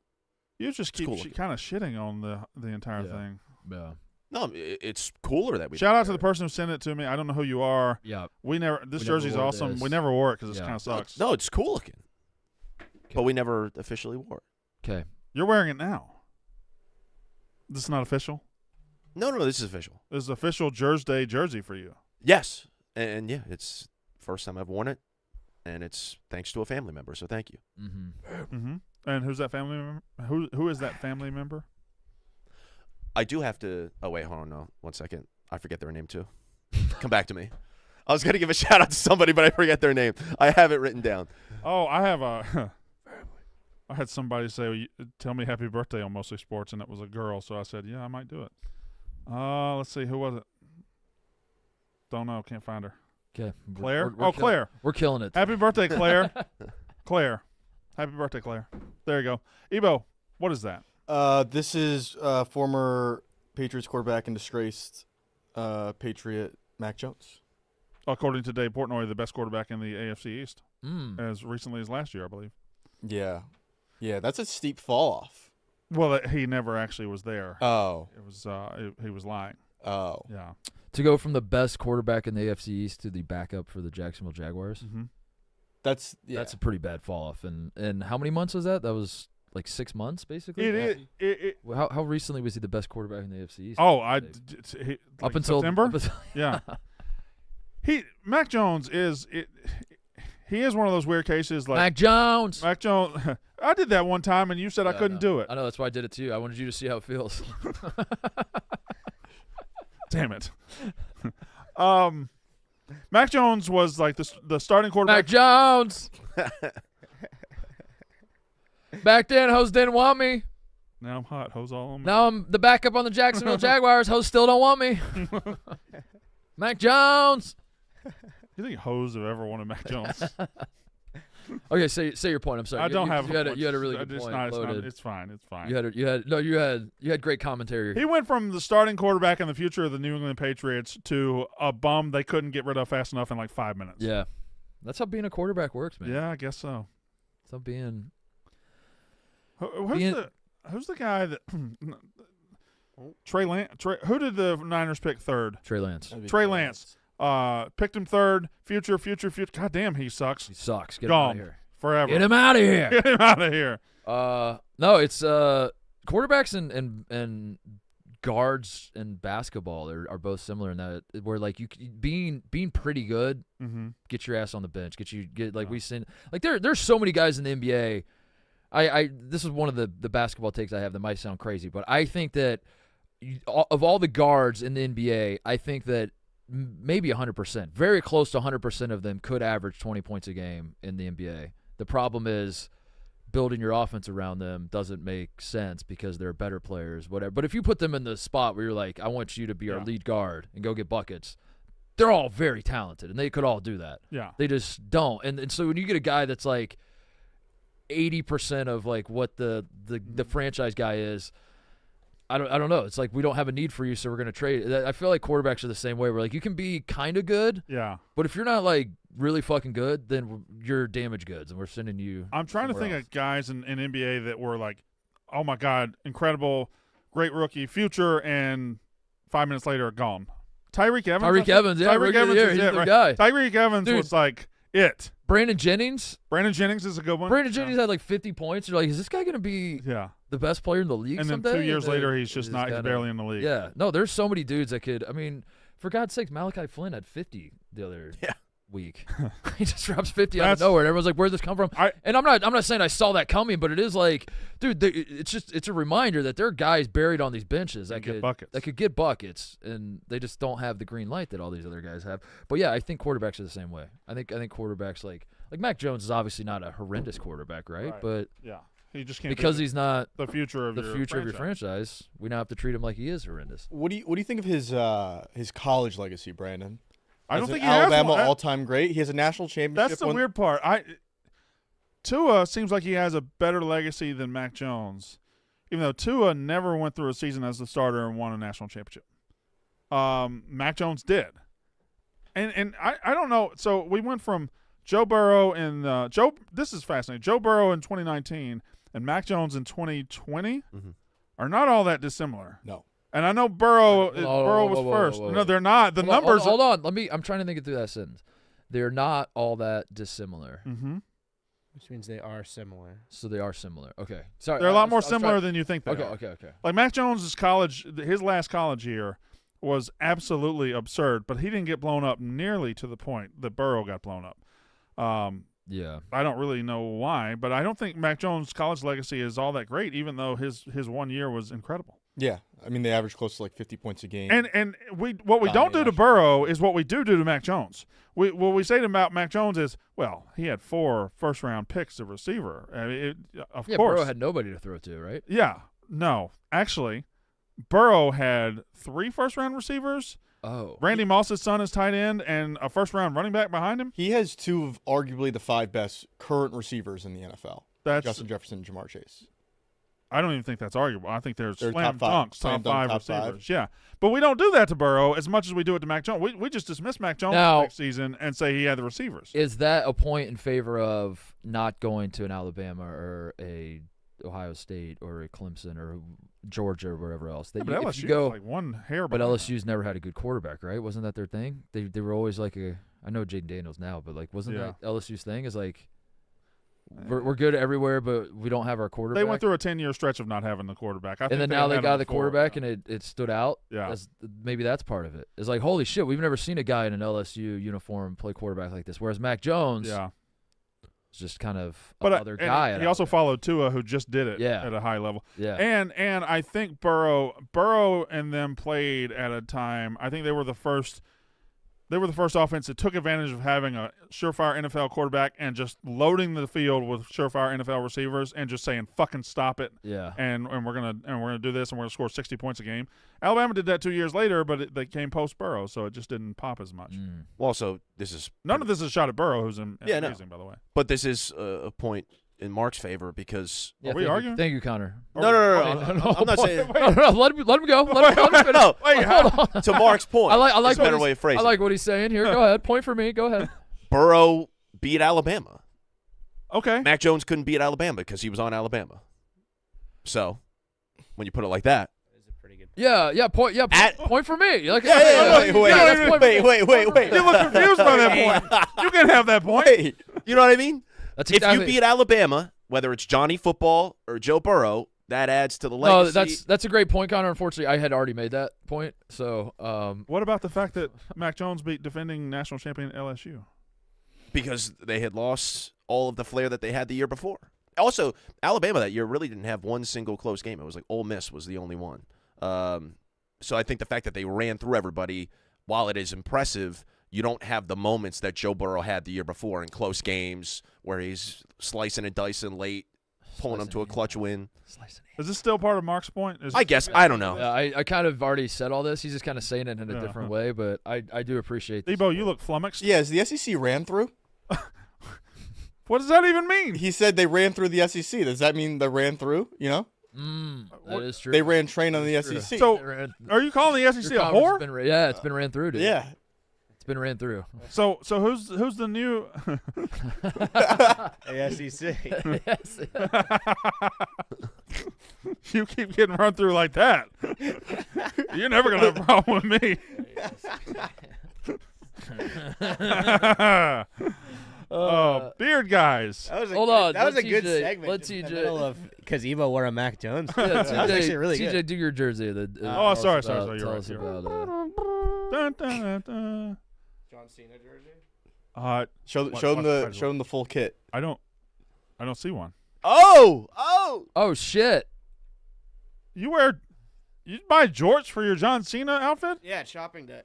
You just keep cool kind of shitting on the entire Yeah. thing. Yeah. no, it's cooler that we Shout don't out to wear the person who sent it to me. I don't know who you are. Yeah. This We never jersey's wore awesome. this. We never wore it because it Yeah. kind of it. sucks. No, it's cool looking. But we never officially wore it. Okay. You're wearing it now. This is not official? No, this is official. This is official Jersey Day jersey for you. Yes. And yeah, it's first time I've worn it, and it's thanks to a family member, so thank you. Mm-hmm. Mm-hmm. And who's that family member? Who is that family member? I do have to – oh, wait, hold on. No, 1 second. I forget their name too. Come back to me. I was going to give a shout-out to somebody, but I forget their name. I have it written down. Oh, I have a I had somebody say, tell me happy birthday on Mostly Sports, and it was a girl, so I said, yeah, I might do it. Let's see. Who was it? Don't know. Can't find her. Okay. Claire? We're Claire. We're killing it. Happy birthday, Claire. Claire. Happy birthday, Claire. There you go. Ebo, what is that? This is former Patriots quarterback and disgraced Patriot Mac Jones. According to Dave Portnoy, the best quarterback in the AFC East, Mm. as recently as last year, I believe. Yeah. Yeah, that's a steep fall off. Well, he never actually was there. Oh. It was he was lying. Oh. Yeah. To go from the best quarterback in the AFC East to the backup for the Jacksonville Jaguars. Mm-hmm. That's a pretty bad fall off. And how many months was that? That was like 6 months, basically. How recently was he the best quarterback in the AFC East? Oh, up until September. Yeah. Mac Jones is he is one of those weird cases. Like Mac Jones. I did that one time, and you said I couldn't do it. I know, that's why I did it to you. I wanted you to see how it feels. Damn it. Mac Jones was like the starting quarterback. Mac Jones. Back then, hoes didn't want me. Now I'm hot. Hoes all on me. Now I'm the backup on the Jacksonville Jaguars. Hoes still don't want me. Mac Jones. You think hoes have ever wanted Mac Jones? Okay, say your point. I'm sorry. I don't have. You had a really good point. It's fine. It's fine. You had great commentary. He went from the starting quarterback in the future of the New England Patriots to a bum they couldn't get rid of fast enough in like 5 minutes. Yeah, that's how being a quarterback works, man. Yeah, I guess so. That's how being. Who's the guy that Trey Lance? Who did the Niners pick third? Trey Lance. Trey Lance. Picked him third. Future. God damn, he sucks. He sucks. Get Gone him out of here. Forever. Get him out of here. Get him out of here. No, it's quarterbacks and guards and basketball are both similar in that where like you being pretty good, get your ass on the bench, we've seen like there's so many guys in the NBA. This is one of the basketball takes I have that might sound crazy, but I think that of all the guards in the NBA, I think that maybe 100%, very close to 100% of them could average 20 points a game in the NBA. The problem is building your offense around them doesn't make sense because they're better players, whatever. But if you put them in the spot where you're like, I want you to be our lead guard and go get buckets, they're all very talented, and they could all do that. Yeah. They just don't. And so when you get a guy that's like 80% of like what the franchise guy is, I don't know. It's like we don't have a need for you, so we're going to trade. I feel like quarterbacks are the same way. Where like you can be kind of good, but if you're not like really fucking good, then you're damaged goods, and we're sending you. I'm trying to think of guys in NBA that were like, oh my god, incredible, great rookie, future, and 5 minutes later gone. Tyreek Evans. Tyreek Evans is it, the right? guy. Tyreek Evans was like it. Brandon Jennings is a good one. Brandon Jennings had like 50 points. You're like, is this guy going to be the best player in the league and someday? then 2 years later, he's just not. He's barely in the league. Yeah. No, there's so many dudes that could. I mean, for God's sake, Malachi Flynn had 50 the other week. He just drops 50 out of nowhere, and everyone's like, "Where'd this come from?" And I'm not saying I saw that coming, but it is like, dude, it's a reminder that there are guys buried on these benches that could get buckets, and they just don't have the green light that all these other guys have. But yeah, I think quarterbacks are the same way. I think quarterbacks like Mac Jones is obviously not a horrendous quarterback, right? But he just can't because he's not the future of your franchise. We now have to treat him like he is horrendous. What do you think of his college legacy, Brandon? I don't think he Alabama has one. all-time great. He has a national championship. That's the weird part. Tua seems like he has a better legacy than Mac Jones, even though Tua never went through a season as the starter and won a national championship. Mac Jones did, and I don't know. So we went from Joe Burrow and this is fascinating. Joe Burrow in 2019 and Mac Jones in 2020 are not all that dissimilar. No. And I know Burrow was first. No, they're not. The numbers. Hold on. I'm trying to think it through that sentence. They're not all that dissimilar. Mm-hmm. Which means they are similar. So they are similar. Okay. Sorry. They're a lot more similar than you think they are. Okay. Like Mac Jones' his last college year was absolutely absurd, but he didn't get blown up nearly to the point that Burrow got blown up. Yeah. I don't really know why, but I don't think Mac Jones' college legacy is all that great, even though his 1 year was incredible. Yeah, I mean they average close to like 50 points a game. And what we don't do to Burrow is what we do to Mac Jones. What we say about Mac Jones is, well, he had 4 first-round picks of receiver. I mean, of course. Burrow had nobody to throw to, right? Yeah. No, actually, Burrow had 3 first-round receivers. Oh. Randy Moss's son is tight end and a first-round running back behind him. He has 2 of arguably the 5 best current receivers in the NFL. Justin Jefferson and Jamar Chase. I don't even think that's arguable. I think they're top five receivers. Yeah, but we don't do that to Burrow as much as we do it to Mac Jones. We just dismiss Mac Jones next season and say he had the receivers. Is that a point in favor of not going to an Alabama or a Ohio State or a Clemson or Georgia or wherever else? That LSU was like one hair. But LSU's never had a good quarterback, right? Wasn't that their thing? They were always like I know Jaden Daniels now, but like, wasn't Yeah. that LSU's thing? Is like, we're good everywhere, but we don't have our quarterback. They went through a 10-year stretch of not having the quarterback. And then now they had got him the before, quarterback, yeah. and it stood out. Yeah. Maybe that's part of it. It's like, holy shit, we've never seen a guy in an LSU uniform play quarterback like this. Whereas Mac Jones is just kind of another guy. He also followed Tua, who just did it Yeah. at a high level. Yeah. And I think Burrow and them played at a time. I think they were the first offense that took advantage of having a surefire NFL quarterback and just loading the field with surefire NFL receivers and just saying fucking stop it. Yeah. And we're gonna do this and we're gonna score 60 points a game. Alabama did that 2 years later, but they came post Burrow, so it just didn't pop as much. Well, also, this is None of this is a shot at Burrow, who's amazing, by the way. But this is a point in Mark's favor because Are we arguing? Thank you, Connor. no, I'm not saying. No, let him go. Let him finish. No, Wait, Hold on. to Mark's point. I like That's a what better he's- way of phrasing. I like what he's saying here. Go ahead. Point for me. Go ahead. Burrow beat Alabama. Okay. Mac Jones couldn't beat Alabama because he was on Alabama. So, when you put it like that, Yeah. Point for me. Like, wait. that's point for me. You look confused by that point. You can have that point. Wait, you know what I mean? That's If exactly. you beat Alabama, whether it's Johnny Football or Joe Burrow, that adds to the No, legacy. that's a great point, Connor. Unfortunately, I had already made that point. So, What about the fact that Mac Jones beat defending national champion LSU? because they had lost all of the flair that they had the year before. Also, Alabama that year really didn't have one single close game. It was like Ole Miss was the only one. So I think the fact that they ran through everybody, while it is impressive, you don't have the moments that Joe Burrow had the year before in close games where he's slicing and dicing late, pulling them to a clutch win. Is this still part of Mark's point? I guess. I don't know. Yeah, I kind of already said all this. He's just kind of saying it in a different way, but I do appreciate this. Debo, you look flummoxed. Yeah, is the SEC ran through? What does that even mean? He said they ran through the SEC. Does that mean they ran through? You know, That is true. they ran train on the true. SEC. So, are you calling the SEC a whore? It's been ran through, dude. yeah, It's been ran through. So who's the new? ASEC. Yes. You keep getting run through like that. You're never gonna have a problem with me. Beard guys. That was a Hold good, on, That was let a good TJ segment. let just in the TJ middle of because Evo wore a Mac Jones. Yeah, that was actually really TJ, good. do your jersey. Oh, sorry. You're Tell right. us You're about Dun, dun, dun, dun. John Cena jersey. show them the full kit. I don't see one. Oh! Oh shit! You buy jorts for your John Cena outfit? Yeah, shopping day.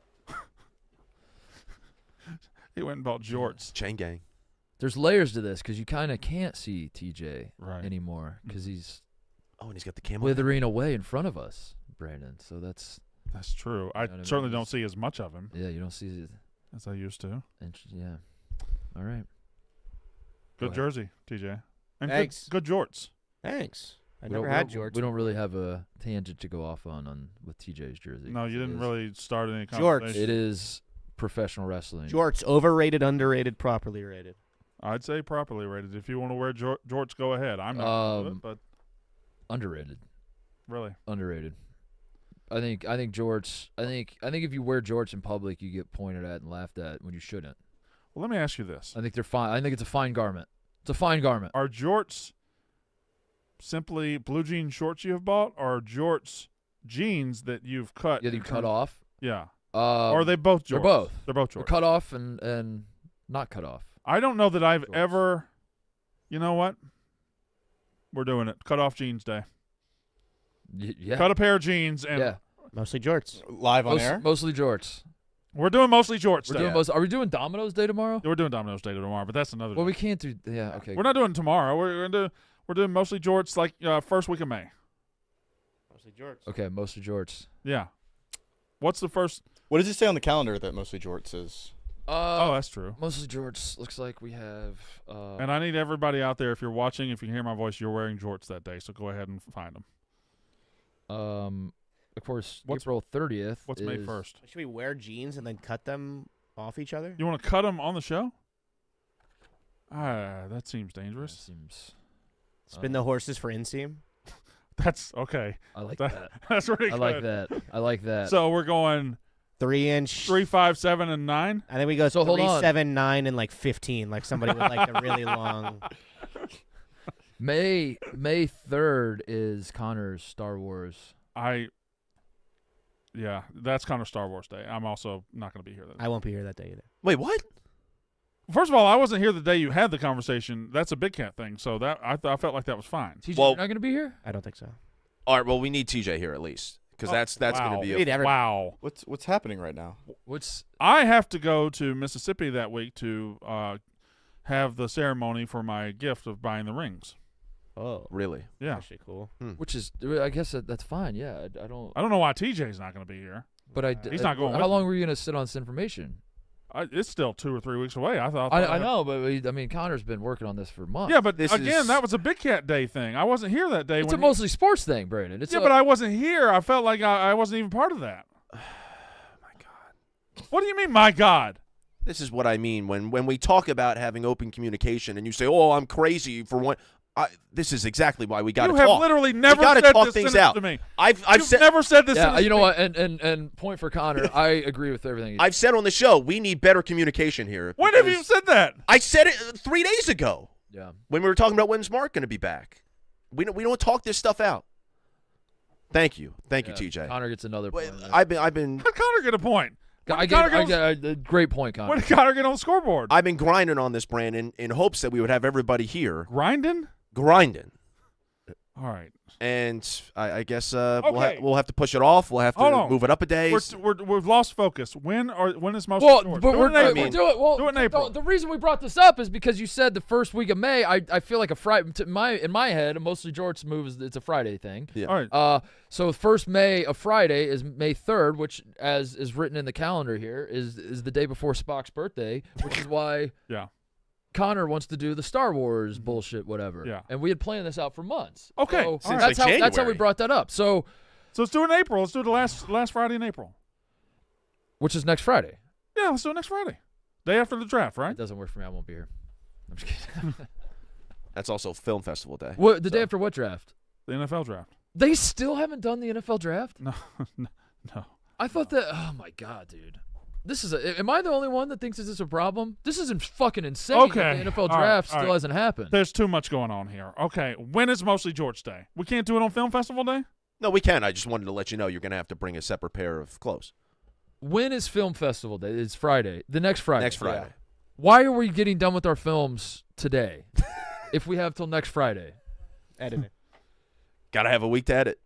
He went and bought jorts. Chain gang. There's layers to this because you kind of can't see TJ Right. anymore because he's Oh, and he's got the camel. withering away in front of us, Brandon. So that's True. I know what I certainly mean? don't see as much of him yeah. You don't see. as I used to. Yeah. All right. Go Good ahead. jersey, TJ. And Thanks. good jorts. Thanks. I We never don't- had we Jorts. We don't really have a tangent to go off on with TJ's jersey. No, you It didn't is- really start any Jorts. conversation. It is professional wrestling. Jorts, overrated, underrated, properly rated. I'd say properly rated. If you want to wear jorts, go ahead. I'm not gonna do it, but Underrated. really. Underrated. I think jorts. I think if you wear jorts in public, you get pointed at and laughed at when you shouldn't. Well, let me ask you this. I think they're fine. I think it's a fine garment. It's a fine garment. Are jorts simply blue jean shorts you have bought, or are jorts jeans that you've cut? Yeah, you cut off. Yeah. Or Or are they both jorts? They're both. They're both They're jorts. cut off and not cut off. I don't know that I've Jorts. ever. You know what? We're doing it. Cut off jeans day. Yeah. Cut a pair of jeans and Yeah. Mostly Jorts. Live on air. Mostly jorts. we're doing mostly jorts We're day. doing Are we doing Domino's Day tomorrow? We're doing Domino's Day tomorrow, but that's another. Well, day. we can't do. Yeah. Okay. We're not doing it tomorrow. We're doing mostly jorts like first week of May. Mostly Jorts. Okay. Mostly jorts. Yeah. What's the first? What does it say on the calendar that mostly jorts is? Oh, that's true. Mostly jorts. Looks like we have. And I need everybody out there, if you're watching, if you can hear my voice, you're wearing jorts that day, so go ahead and find them. Of course, What's- April 30th. What's May 1st? Should we wear jeans and then cut them off each other? You want to cut them on the show? That seems That dangerous. seems. Spin the horses for inseam. That's okay. I like That- that. That's pretty I good. like that. I like that. So we're going 3-inch. 3, 5, 7, and 9. And then we go So hold 3, on. 7, 9, and like 15, like somebody with like the really long. May 3rd is Connor's Star Wars. Yeah, that's kind of Star Wars Day. I'm also not going to be here that day. I won't be here that day either. Wait, what? First of all, I wasn't here the day you had the conversation. That's a Big Cat thing, so that I felt like that was fine. TJ, Well- you're not going to be here? I don't think so. All right, well, we need TJ here at least because that's going to be We need everybody. Wow. What's happening right now? I have to go to Mississippi that week to have the ceremony for my gift of buying the rings. Oh, really. Yeah. actually cool. Which is, I guess that's fine. Yeah, I don't. I don't know why TJ's not going to be here. But He's not going How with long me. were you going to sit on this information? It's still 2 or 3 weeks away. I thought. I know, but I mean, Connor's been working on this for months. Yeah, but This again, is- that was a Big Cat Day thing. I wasn't here that day. it's when a mostly sports thing, Brandon. It's yeah, but I wasn't here. I felt like I wasn't even part of that. My God. What do you mean, my God? This is what I mean when we talk about having open communication and you say, "Oh, I'm crazy for one." This is exactly why we got to You talk. have literally never we gotta said talk this things sentence out. to me. I've You've said never said this. Yeah, sentence you know to me. what? And point for Connor. I agree with everything. I've said on the show we need better communication here. When have you because said that? I said it 3 days ago Yeah. when we were talking about when's Mark going to be back. We don't talk this stuff out. Thank you, TJ. Connor gets another Wait, point. I've been How did Connor get a point? I Connor get a great point, Connor. When did Connor get on the scoreboard? I've been grinding on this, Brandon, in hopes that we would have everybody here Grinding? grinding. All right. And I guess Okay. we'll have to push it off. We'll have Hold to on. move it up a day. We've lost focus. When is most Well, short? but Do it we're in April. doing it. Well, Do it in April. The reason we brought this up is because you said the first week of May. I feel like a Friday. In my head, mostly Jorts moves. It's a Friday thing. Yeah. All right. So first May of Friday is May 3rd, which, as is written in the calendar here, is the day before Spock's birthday, which is why Yeah. Connor wants to do the Star Wars bullshit, whatever. Yeah. And we had planned this out for months. Okay. So All Since right. that's like how we January. brought that up. So, So let's do it in April. Let's do it the last Friday in April. which is next Friday. Yeah, let's do it next Friday. Day after the draft, right? It doesn't work for me. I won't be here. I'm just kidding. That's also Film Festival Day. What the So- day after what draft? The NFL draft. They still haven't done the NFL draft? No. No. I thought that. Oh my god, dude! This is. Am I the only one that thinks this is a problem? This is fucking insane. Okay. That the NFL All right, draft all still right. hasn't happened. There's too much going on here. Okay. When is mostly Jorts Day? We can't do it on Film Festival Day? No, we can. I just wanted to let you know you're going to have to bring a separate pair of clothes. When is Film Festival Day? It's Friday. The next Friday. Next Friday. Why are we getting done with our films today? If we have till next Friday. Editing. Got to have a week to edit.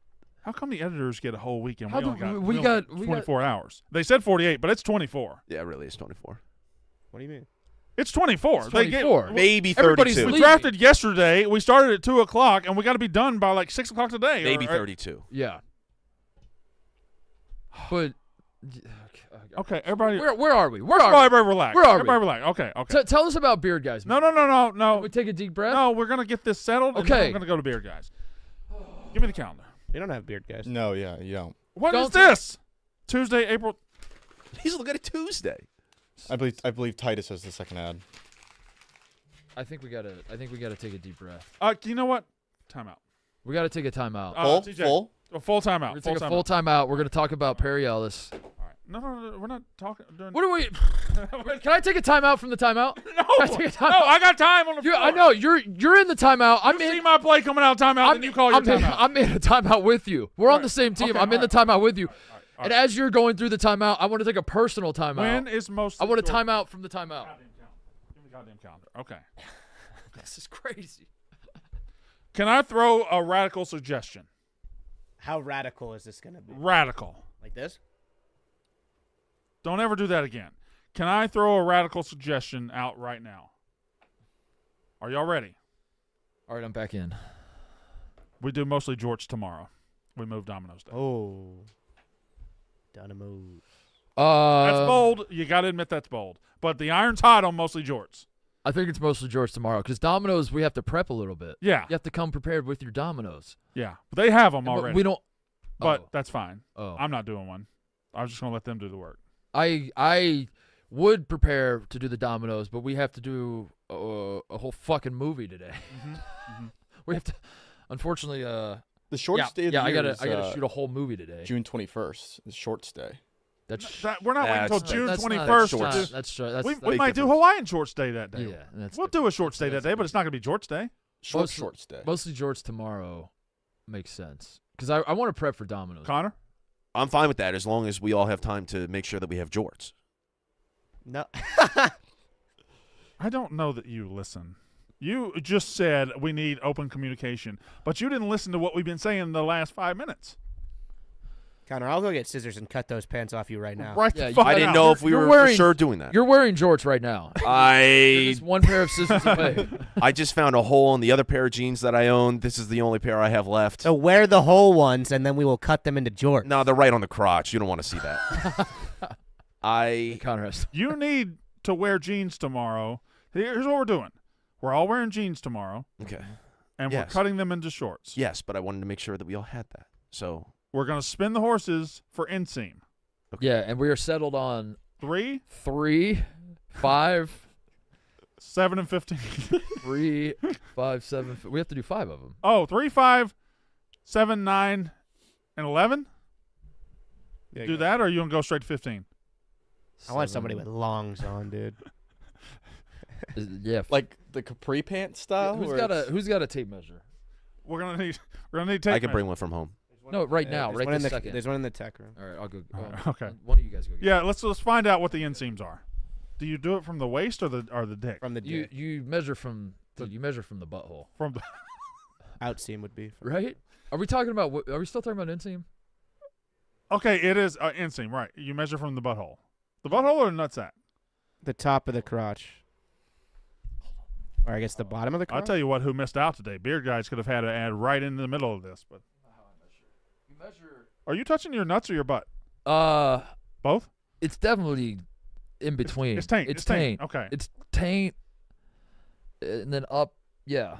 How come the editors get a whole weekend? How do- We we only got- 24 hours. They said 48, but it's 24. Yeah, really, it's 24. What do you mean? It's 24. It's They get- 24. Maybe Everybody's 32. we leaving. drafted yesterday. We started at 2 o'clock, and we got to be done by like 6 o'clock today. Maybe or- 32. Yeah. But. Okay, everybody. Where are we? Where Oh, are we? everybody relax. Where are we? Everybody relax. Okay, okay. Tell us about Beard Guys. No. Can we take a deep breath? No, we're going to get this settled, and then Okay. we're going to go to beer, guys. Give me the calendar. We don't have beard guys. No, yeah, you don't. What is Don't- this? Tuesday, April. He's looking at Tuesday. I believe Titus has the second ad. I think we gotta take a deep breath. You know what? Timeout. We gotta take a timeout. TJ, Full? A full timeout. We're gonna take a full timeout. We're gonna talk about Perry Ellis. All right. No, we're not talking. During... What do we? Can I take a timeout from the timeout? No, Can I take a timeout? no, I got time on the floor. I know you're in the timeout. I'm You see in. my play coming out of timeout, and you call your timeout. I'm in a timeout with you. We're on the same team. Okay, I'm in all the timeout with you. all And right. as you're going through the timeout, I want to take a personal timeout. When is most? I want a short- timeout from the timeout. Goddamn calendar. Give me the goddamn calendar. Okay. This is crazy. Can I throw a radical suggestion? How radical is this gonna be? Radical. Like this? Don't ever do that again. Can I throw a radical suggestion out right now? Are y'all ready? All right, I'm back in. We do mostly Jorts tomorrow. We move Domino's Day. Oh. Dynamo. That's bold. You got to admit that's bold. But the iron's hot on mostly Jorts. I think it's mostly George tomorrow because Domino's we have to prep a little bit. Yeah. You have to come prepared with your Domino's. Yeah. They have them But already. we don't. But oh. that's fine. Oh. I'm not doing one. I was just going to let them do the work. I would prepare to do the Domino's, but we have to do a whole fucking movie today. We have to, unfortunately. The shortest day of the I year gotta is shoot a whole movie today. June 21st. The shortest day. We're not waiting until That's- June That's 21st. That's short. We big might do difference. Hawaiian Jorts Day that day. Yeah, We'll do a Shorts Day that day, but it's not going to be Jorts Day. Short stay. Mostly Jorts tomorrow makes sense because I want to prep for Domino's. Connor? I'm fine with that as long as we all have time to make sure that we have jorts. No. I don't know that you listen. You just said we need open communication, but you didn't listen to what we've been saying the last 5 minutes. Connor, I'll go get scissors and cut those pants off you right now. Right Yeah, the fuck I didn't out. know if we You're were wearing- for sure doing that. You're wearing Jorts right now. I Just one pair of scissors away. I just found a hole in the other pair of jeans that I own. This is the only pair I have left. So wear the whole ones, and then we will cut them into jorts. No, they're right on the crotch. You don't want to see that. Connor has You need to wear jeans tomorrow. Here's what we're doing. We're all wearing jeans tomorrow, Okay. and Yes. we're cutting them into shorts. Yes, but I wanted to make sure that we all had that. So We're going to spin the horses for inseam. Yeah, and we are settled on 3, 3, 5, 7, and 15. 3, 5, 7. We have to do 5 of them. Oh, 3, 5, 7, 9, and 11? Do that, or are you going to go straight to 15? I want somebody with longs on, dude. Yeah. Like the capri pants style. Who's where got it's- a tape measure? We're gonna need tape. I can bring one from home. No, right now, There's right one in this the, second. There's one in the tech room. All right, I'll go. Okay. One of you guys go. Get Yeah, let's find out what the inseams are. Do you do it from the waist or the dick? From the it. You measure from the butthole, From the outseam would be. right? Are we talking about? Are we still talking about inseam? Okay, it is inseam, right? You measure from the butthole. The butthole or the nutsack? The top of the crotch. Or I guess the bottom of the crotch. I'll tell you what, who missed out today. Beard guys could have had an ad right in the middle of this, but You measure. are you touching your nuts or your butt? Both? It's definitely in between. It's taint. It's It's taint. taint. Okay. It's taint, and then up. Yeah.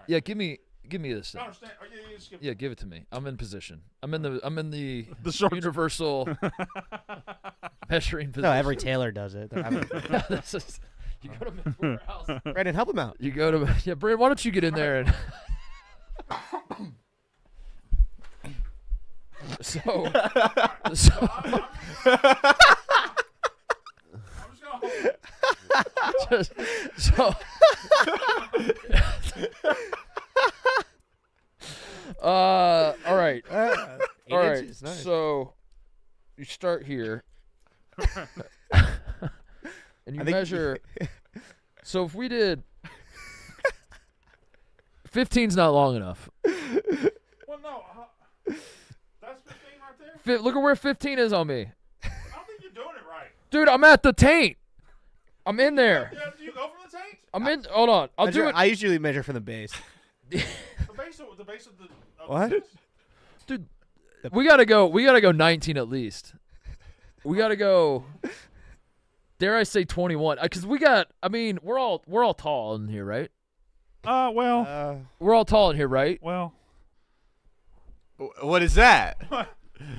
Yeah. Give me this. Thing. understand. Oh, yeah, just Yeah, give it to me. I'm in position. I'm in the The shorts. universal measuring position. No, every tailor does it. This is, you go to Men's Warehouse. Brandon, help him out. You go to Brandon. Why don't you get in there and so I'm just gonna hold it. just so all right. All right. Inches, nice. So you start here. And you I think- measure. So if we did 15's not long enough. Well, no. That's 15 right there? Look at where 15 is on me. I don't think you're doing it right. Dude, I'm at the taint. I'm in there. Yeah, do you go from the taint? I'm in. Hold on. I'll do it. I usually measure from the base. The base of the What? this? Dude, we gotta go 19 at least. We gotta go. Dare I say 21? Because we're all tall in here, right? Well, We're all tall in here, right? well. What is that?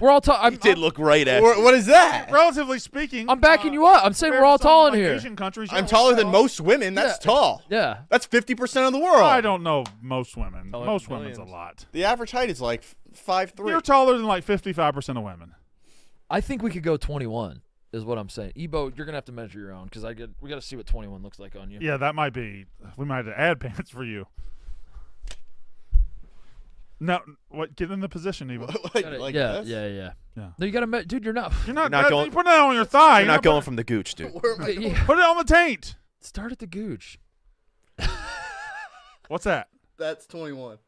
We're all tall. He did look right at you. What is that? Relatively speaking, I'm backing you up. I'm saying we're all tall in here. Asian countries, I'm taller than most women. That's Yeah. tall. Yeah. That's 50% of the world. I don't know most women. Taller Most than women's a millions. lot. The average height is like 5'3". You're taller than like 55% of women. I think we could go 21. Is what I'm saying. Ebo, you're gonna have to measure your own because we got to see what 21 looks like on you. Yeah, that might be. We might have to add pants for you. No, what? Get in the position, Evo. like yeah, this? yeah. Yeah. No, you gotta, dude. You're not. You're not, not going- you put that on your thigh. You're not going from the gooch, dude. Yeah. Put it on the taint. Start at the gooch. What's that? That's 21.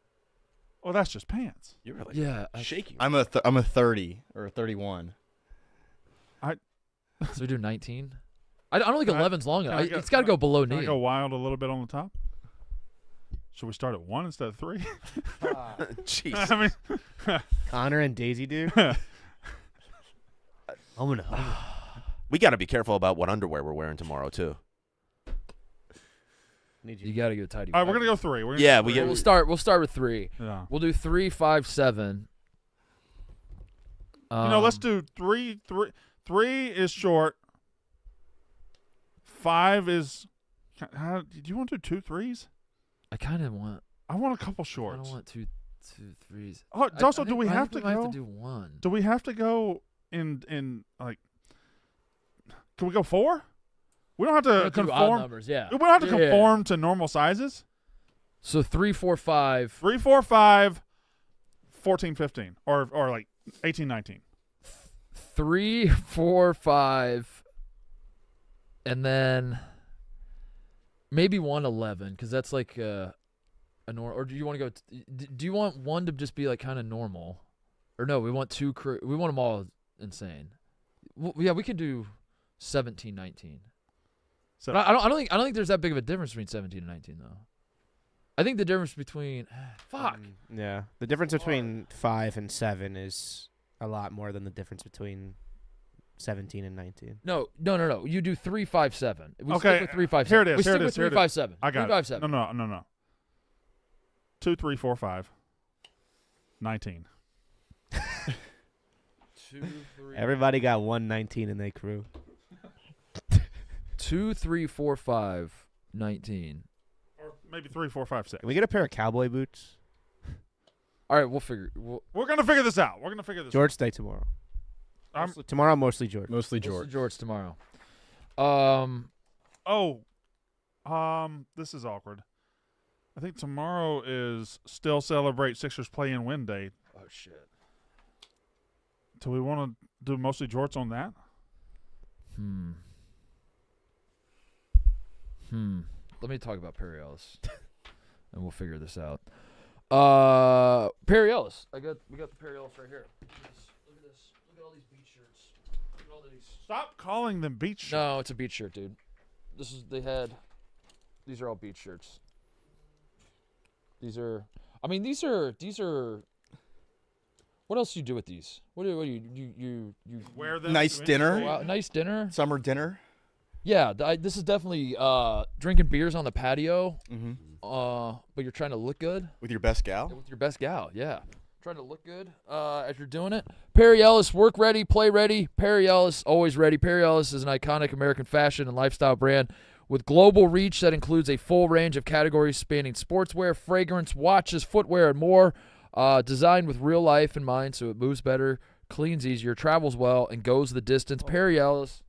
Well, that's just pants. You're like Yeah. shaking. I'm a 30 or a 31. So we do 19. I don't think Can I- 11's long can enough. I go- It's got to go below Can I knee. go wild a little bit on the top? Should we start at 1 instead of 3? Jeez. I mean, Connor and Daisy do. I'm gonna. We got to be careful about what underwear we're wearing tomorrow too. Need You you. got to go tidy. all right, we're gonna go 3. We're gonna Yeah, go we 3. get- We'll start with 3. Yeah. We'll do 3, 5, 7. Let's do 3. 3 is short. 5 is. Do you want to do 2 3s? I kind of want. I want a couple I shorts. don't want two 3s. Oh, I also, think- do we I have think to we go? might have to do 1. Do we have to go in like Can we go 4? We don't have to Let's do odd conform. numbers, yeah. We don't have to conform to normal sizes. So 3, 4, 5. 3, 4, 5, 14, 15, or like 18, 19. 3, 4, 5, and then maybe 1, 11, because that's like a normal. Or do you want to go? Do you want one to just be like kind of normal, or no? We want 2. We want them all insane. Yeah, we could do 17, 19. So But I don't think there's that big of a difference between 17 and 19 though. I think the difference between Yeah, the difference between 5 and 7 is a lot more than the difference between 17 and 19. No. You do 3, 5, 7. We Okay, stick with 3, 5, 7. here it is, We here stick it with is, here 3, it 5, is. 7. I got 3, 5, it. 7. No. 2, 3, 4, 5. 19. 2, 3. Everybody got 119 in their crew. 2, 3, 4, 5, 19. Or maybe 3, 4, 5, 6. Can we get a pair of cowboy boots? All right, we'll figure. We're gonna figure this out. George Day tomorrow. Tomorrow, mostly George. Mostly George. George tomorrow. This is awkward. I think tomorrow is still celebrate Sixers play and win day. Oh shit. Do we want to do mostly Jorts on that? Let me talk about Perry Ellis, and we'll figure this out. Perry Ellis. We got the Perry Ellis right here. Look at this. Look at all these beach shirts. Look at all these. Stop calling them beach shirts. No, it's a beach shirt, dude. These are all beach shirts. These are. What else do you do with these? What do you wear them? Nice dinner. Wow, nice dinner. Summer dinner. Yeah, this is definitely drinking beers on the patio. Mm-hmm. But you're trying to look good With your best gal. with your best gal. Yeah, trying to look good as you're doing it. Perry Ellis, work ready, play ready. Perry Ellis, always ready. Perry Ellis is an iconic American fashion and lifestyle brand with global reach that includes a full range of categories spanning sportswear, fragrance, watches, footwear, and more. Designed with real life in mind, so it moves better, cleans easier, travels well, and goes the distance. Perry Ellis.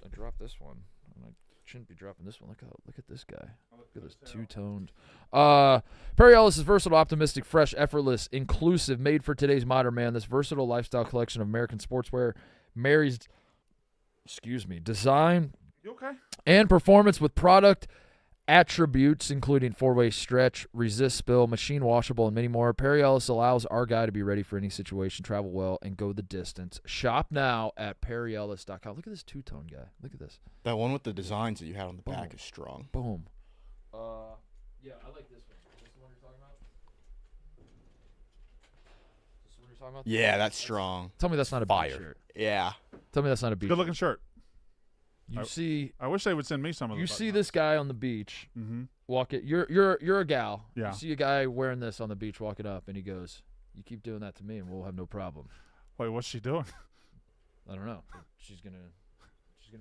I dropped this one. I shouldn't be dropping this one. Look at this guy. Look at this two-toned. Perry Ellis is versatile, optimistic, fresh, effortless, inclusive, made for today's modern man. This versatile lifestyle collection of American sportswear marries, design You okay? and performance with product attributes including 4-way stretch, resist spill, machine washable, and many more. Perry Ellis allows our guy to be ready for any situation, travel well, and go the distance. Shop now at perryellis.com. Look at this two-tone guy. Look at this. That one with the designs that you had on the Boom. back is strong. Boom. Yeah, I like this one. Is this the one you're talking about? Is this the one you're talking about? Yeah, that's strong. Tell me that's not a Fire. beach shirt. Yeah. Tell me that's not a beach Good looking shirt. You see I wish they would send me some of them. you see this guy on the beach Mm-hmm. walk it. You're a gal. Yeah. You see a guy wearing this on the beach walking up, and he goes, "You keep doing that to me, and we'll have no problem." Wait, what's she doing? I don't know. She's gonna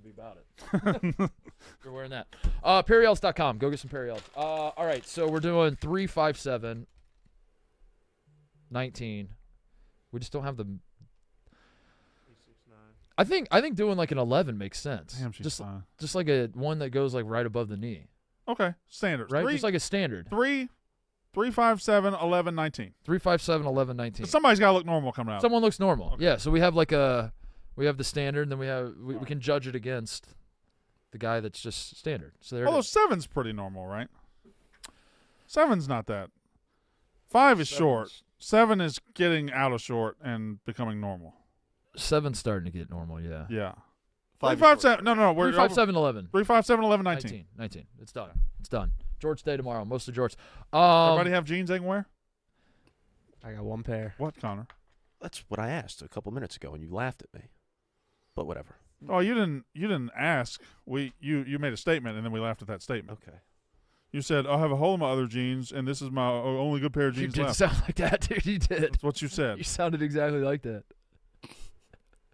be about it. You're wearing that. PerryEllis.com. Go get some Perry Ellis. All right, so we're doing 3, 5, 7, 19. We just don't have the. I think doing like an 11 makes sense. Damn, she's fine. Just like a one that goes like right above the knee, Okay, standard. right? Three, Just like a standard. 3, 5, 7, 11, 19. 3, 5, 7, 11, 19. Somebody's got to look normal coming out. Someone looks normal. Okay. Yeah, so we have we have the standard, and then we can judge it against the guy that's just standard. So there. Although It is. 7's pretty normal, right? 7's not that. 5 is short. 7 is getting out of short and becoming normal. 7's starting to get normal. Yeah. Yeah. 5 3, is 5, short. 7. No. 3, 5, 7, 11. 3, 5, 7, 11, 19. 19. It's done. It's done. George Day tomorrow. Mostly George. Everybody have jeans they can wear? I got one pair. What, Connor? That's what I asked a couple minutes ago, and you laughed at me. But whatever. Oh, you didn't ask. You made a statement, and then we laughed at that statement. Okay. You said, "I'll have a hole in my other jeans, and this is my only good pair of You jeans did left." sound like that, dude. You did. That's what you said. You sounded exactly like that.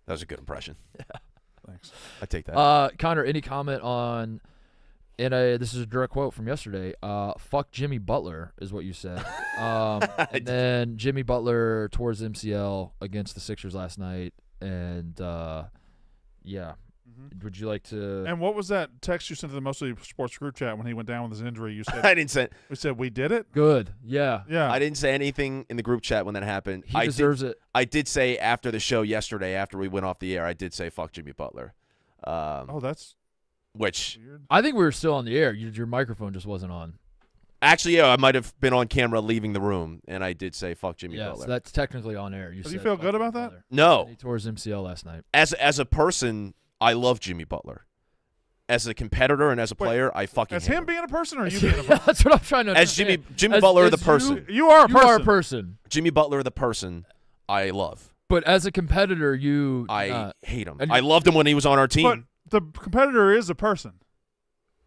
That was a good impression. Thanks. I take that. Connor, any comment on And this is a direct quote from yesterday. Fuck Jimmy Butler is what you said. And then Jimmy Butler tore his MCL against the Sixers last night. And, yeah. Would you like to? And what was that text you sent to the Mostly Sports group chat when he went down with his injury? You said I didn't say. We said we did it. Good. Yeah. Yeah. I didn't say anything in the group chat when that happened. He deserves it. I did say after the show yesterday, after we went off the air, I did say fuck Jimmy Butler. That's which weird. I think we were still on the air. Your microphone just wasn't on. actually, yeah, I might have been on camera leaving the room, and I did say fuck Jimmy Yeah, Butler. so that's technically on air. Do said you feel fuck good Jimmy about that? Butler. No, He tore his MCL last night. as a person, I love Jimmy Butler. As a competitor and as a player, I fucking As hate him being a person or you being a person? That's what I'm trying to As understand. Jimmy Butler, the as person. You are a You person. are a person. Jimmy Butler, the person, I love. But as a competitor, you I hate him. and- I loved him when he was on our team. But the competitor is a person.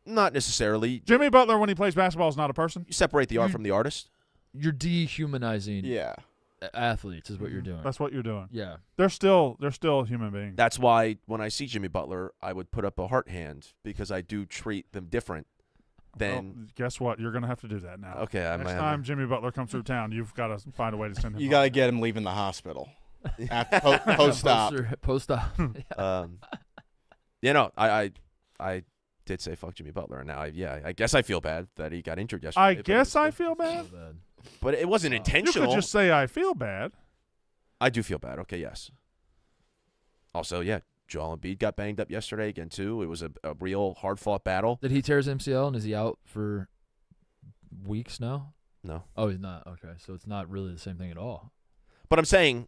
Not necessarily. Jimmy Butler, when he plays basketball, is not a person. You separate the art from the artist. you're dehumanizing Yeah. athletes is what you're doing. That's what you're doing. Yeah. They're still human beings. That's why when I see Jimmy Butler, I would put up a heart hand because I do treat them different Well, than. guess what? You're going to have to do that now. Okay, I Next might have time Jimmy Butler comes through town, you've got to find a way to send him. You home. got to get him leaving the hospital after post-op. Post-op. You know, I did say fuck Jimmy Butler, and now I guess I feel bad that he got injured yesterday. I but guess it's I good. feel bad. But it wasn't You intentional. could just say I feel bad. I do feel bad. Okay, yes. Also, yeah, Joel Embiid got banged up yesterday again too. It was a real hard-fought battle. Did he tear his MCL and is he out for weeks now? No, Oh, he's not. Okay, so it's not really the same thing at all. but I'm saying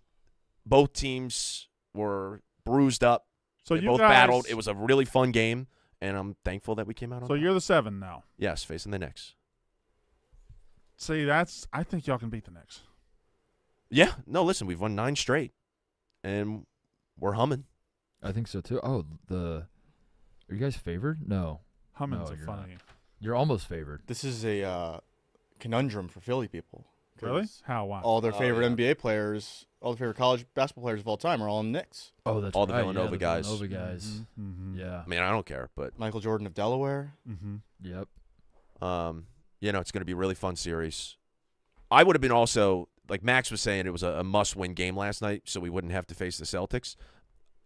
both teams were bruised up. So They you both guys, battled. It was a really fun game, and I'm thankful that we came out on So top. you're the 7 now. Yes, facing the Knicks. See, I think y'all can beat the Knicks. Yeah, no, listen, we've won 9 straight, and we're humming. I think so too. Oh, are you guys favored? No. Humming's No, a you're funny. You're almost favored. This is a conundrum for Philly people. 'cause Really? How? Why? All their favorite yeah. NBA players, all their favorite college basketball players of all time are all in Knicks. Oh, that's All the right. Villanova the guys. Villanova guys. Mm-hmm. Yeah. I mean, I don't care, but Michael Jordan of Delaware. Mm-hmm. Yep. you know, it's going to be a really fun series. I would have been also, like Max was saying, it was a must-win game last night, so we wouldn't have to face the Celtics.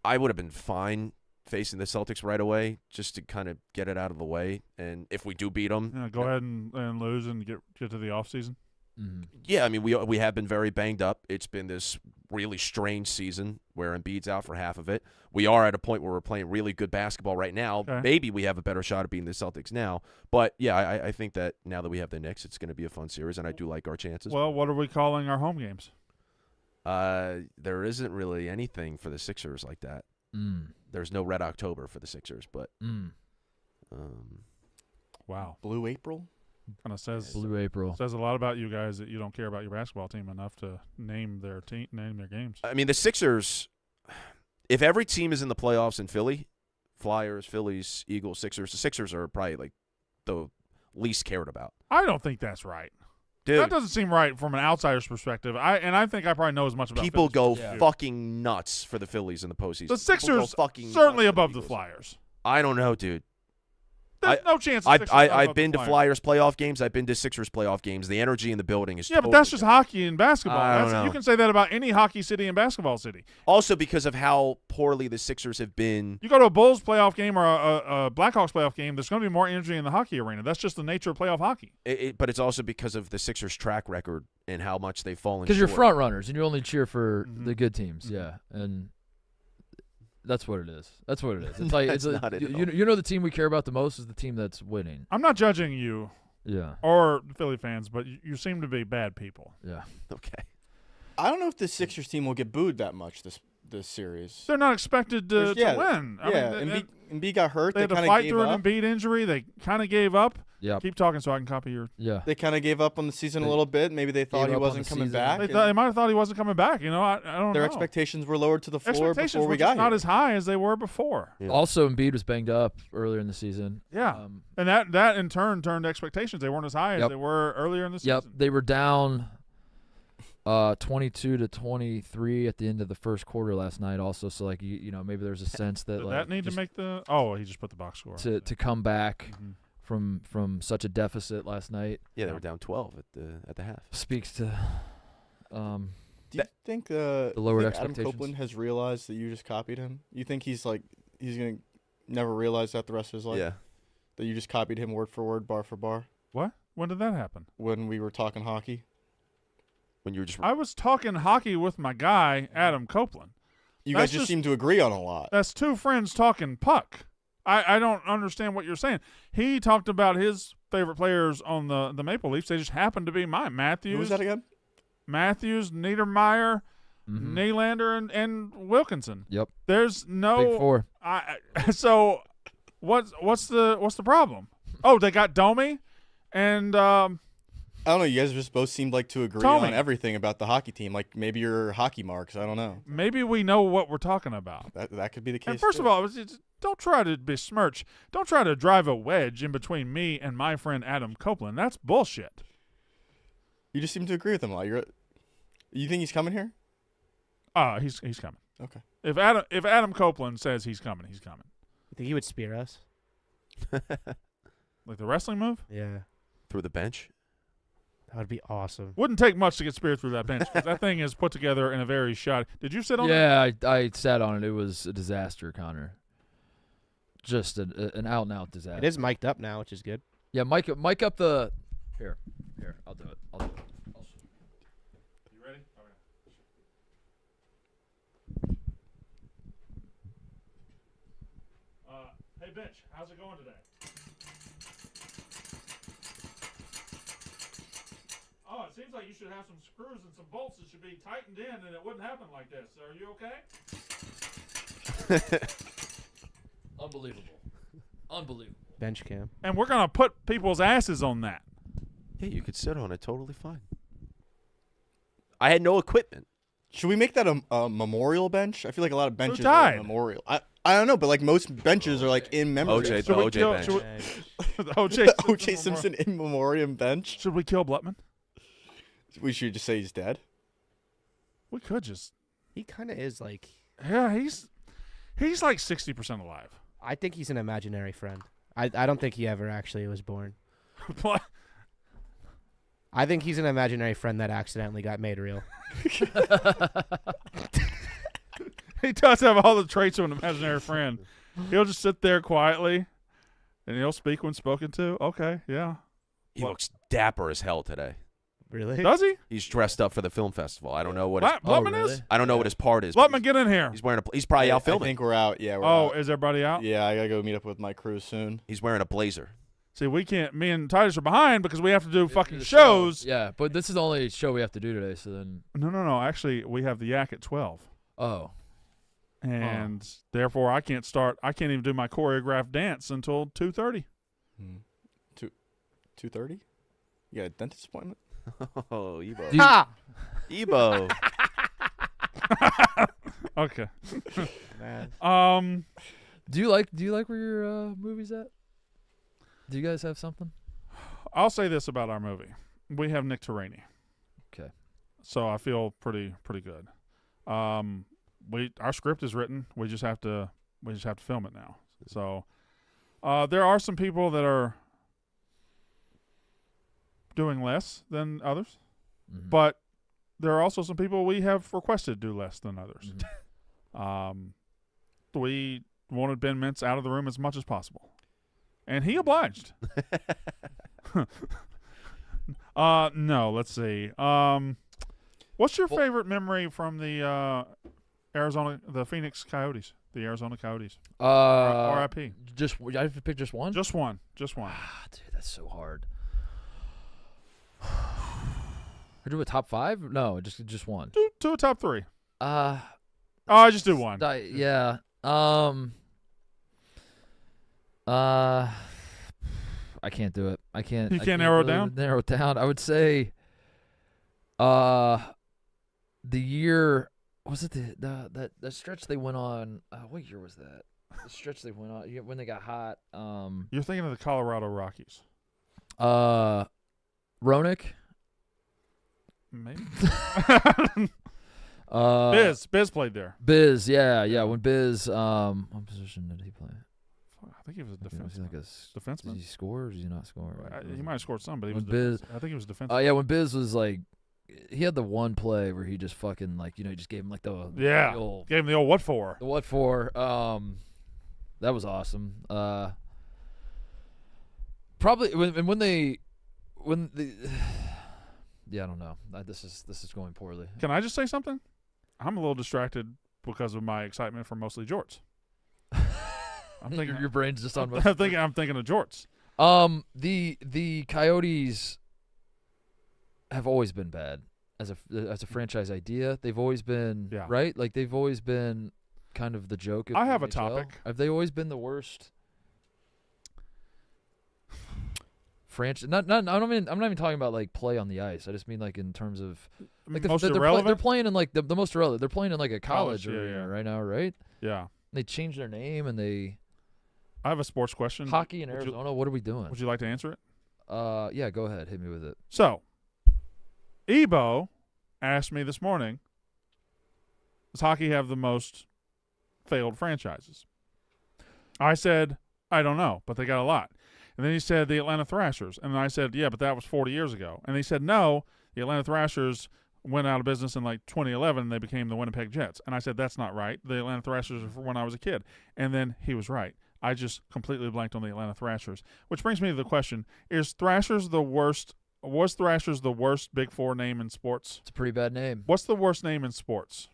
I would have been fine facing the Celtics right away, just to kind of get it out of the way. And if we do beat them, Yeah, go ahead and lose and get to the off season. Mm-hmm. yeah, I mean, we have been very banged up. It's been this really strange season where Embiid's out for half of it. We are at a point where we're playing really good basketball right now. Okay. Maybe we have a better shot at beating the Celtics now. But, yeah, I think that now that we have the Knicks, it's going to be a fun series, and I do like our chances. Well, what are we calling our home games? There isn't really anything for the Sixers like that. There's no Red October for the Sixers, but Wow, Blue April. kind of says Blue April. a lot about you guys that you don't care about your basketball team enough to name their games. I mean, the Sixers, if every team is in the playoffs in Philly, Flyers, Phillies, Eagles, Sixers, the Sixers are probably like the least cared about. I don't think that's right. Dude, That doesn't seem right from an outsider's perspective. I think I probably know as much about people Phillies go as you do. fucking nuts for the Phillies in the postseason. The People go Sixers fucking certainly nuts for above the Eagles. Flyers. I don't know, dude. There's no chance. The Sixers are I've above been the to Flyers. Flyers playoff games. I've been to Sixers playoff games. The energy in the building is Yeah, but that's totally just hockey and basketball. I don't know. You can say that about any hockey city and basketball city. also because of how poorly the Sixers have been. You go to a Bulls playoff game or a Blackhawks playoff game, there's going to be more energy in the hockey arena. That's just the nature of playoff hockey. But it's also because of the Sixers' track record and how much they've fallen Because you're short. front runners and you only cheer for Mhm. the good teams. Mhm. Yeah, and that's what it is. That's what it is. It's like That's it's not it at you know the team we care about the most is the team that's winning. I'm not judging you Yeah. or Philly fans, but you seem to be bad people. Yeah. Okay. I don't know if the Sixers team will get booed that much this series. They're not expected to win. Embiid got hurt. They had to kind of fight gave through up. an Embiid injury. They kind of gave up. Yeah. Keep talking so I can copy your. Yeah. They kind of gave up on the season They a little bit. Maybe they thought gave he up on wasn't the coming season. back. They, and they might have thought he wasn't coming back. I don't their know. expectations were lowered to the floor Expectations before were we just got not here. as high as they were before. Yeah. Also, Embiid was banged up earlier in the season. Yeah, and that in turn turned expectations. They weren't as high as Yep. they were earlier in the Yep. season. They were down 22-23 at the end of the first quarter last night also, so like you know maybe there's a sense that Did like that need to just make the? Oh, he just put the box score. to come back Mhm. from such a deficit last night. Yeah, they were down 12 at the half. Speaks to Do you think lowered Adam expectations. Copeland has realized that you just copied him? You think he's gonna never realize that the rest of his life? Yeah. That you just copied him word for word, bar for bar? What? When did that happen? When we were talking hockey? When you were just I was talking hockey with my guy, Adam Copeland. You That's guys just seem to agree on a lot. That's two friends talking puck. I don't understand what you're saying. He talked about his favorite players on the Maple Leafs. They just happened to be mine. Who was that again? Matthews, Niedermeyer, Mhm. Nylander, and Wilkinson. Yep. There's no Big four. So what's the problem? Oh, they got Domi, and I don't know. You guys just both seemed like to agree Tommy. on everything about the hockey team. Like maybe you're hockey marks. I don't know. maybe we know what we're talking about. That could be the case. And first of all, don't try to besmirch. Don't try to drive a wedge in between me and my friend Adam Copeland. That's bullshit. you just seem to agree with him a lot. You think he's coming here? He's coming. Okay. If Adam Copeland says he's coming, he's coming. You think he would spear us? Like the wrestling move? Yeah. through the bench. That would be awesome. Wouldn't take much to get speared through that bench. 'Cause that thing is put together in a very shot. Did you sit on it? Yeah, I sat on it. It was a disaster, Connor. Just an out and out disaster. It is mic'd up now, which is good. Yeah, mic up the. Here, I'll do it. You ready? Okay. Hey, Bitch, how's it going today? Oh, it seems like you should have some screws and some bolts that should be tightened in, and it wouldn't happen like this. Are you okay? Unbelievable. Bench cam. And we're gonna put people's asses on that. Yeah, you could sit on it totally fine. I had no equipment. Should we make that a memorial bench? I feel like a lot of benches are died? a memorial. I don't know, but like most benches are like in memory. OJ, Should the we OJ kill- bench. should Bench. The O.J. O.J. Simpson in memoriam bench. Should we kill Blutman? We should just say he's dead. We could just. He kind of is like. Yeah, he's like 60% alive. I think he's an imaginary friend. I don't think he ever actually was born. What? I think he's an imaginary friend that accidentally got made real. He does have all the traits of an imaginary friend. He'll just sit there quietly, and he'll speak when spoken to. Okay, yeah. He What? looks dapper as hell today. Really? Does he? He's dressed up for the film festival. I don't know what his, Blutman really? is? I don't know what his part is. but Blutman, get in here. He's wearing he's probably out I filming. think we're out. Yeah, we're Oh, out. is everybody out? Yeah, I gotta go meet up with my crew soon. He's wearing a blazer. See, we can't. Me and Titus are behind because we have to do fucking The shows. Yeah, but this is the only show we have to do today. So then, No. Actually, we have the Yak at 12, oh, and therefore I can't start. I can't even do my choreographed dance until 2:30. 2:30. You got a dentist appointment? Oh, Ebo. Do you- Ha! Ebo. Okay. Man. do you like where your movie's at? Do you guys have something? I'll say this about our movie: we have Nick Terraney. Okay. So I feel pretty good. Our script is written. We just have to film it now. So there are some people that are doing less than others, Mhm. but there are also some people we have requested do less than others. We wanted Ben Mintz out of the room as much as possible, and he obliged. No, let's see. What's your favorite memory from the the Phoenix Coyotes, the Arizona Coyotes? R.I.P. I have to pick just one. Just one. Ah, dude, that's so hard. I do a top five? No, just one. Do a top three. I Just do one. Yeah. I can't do it. I can't. You I can't narrow it really down? Narrow it down. I would say, the year was it that stretch they went on? What year was that? The stretch they went on when they got hot. You're thinking of the Colorado Rockies. Roenick. Maybe. Biz Biz played there. Biz, yeah. When Biz, what position did he play? I think he was a Was he defenseman. like a Defenseman? Did he score or did he not score? He might have scored some, but he When was. Biz- I think he was defenseman. Oh yeah, when Biz was like, he had the one play where he just fucking like he just gave him like the old, Gave him the old what for? the what for. That was awesome. Probably when the yeah, I don't know. This is going poorly. Can I just say something? I'm a little distracted because of my excitement for mostly Jorts. I'm thinking your brain's just on. I'm thinking of Jorts. The Coyotes have always been bad as a franchise idea. They've always been right. Like they've always been kind of the joke of I have the a NHL. topic. Have they always been the worst? I'm not even talking about like play on the ice. I just mean like in terms of like Most they're irrelevant? playing in like the most irrelevant. They're playing in like a college yeah, arena yeah. right now, right? Yeah. They changed their name and they I have a sports question. hockey in Would you- Arizona. What are we doing? Would you like to answer it? Yeah, go ahead. Hit me with it. So, Ebo asked me this morning, does hockey have the most failed franchises? I said, I don't know, but they got a lot. And then he said the Atlanta Thrashers. And I said, yeah, but that was 40 years ago. And he said, no, the Atlanta Thrashers went out of business in like 2011 and they became the Winnipeg Jets. And I said, that's not right. The Atlanta Thrashers are from when I was a kid. And then he was right. I just completely blanked on the Atlanta Thrashers. Which brings me to the question, was Thrashers the worst Big Four name in sports? It's a pretty bad name. What's the worst name in sports?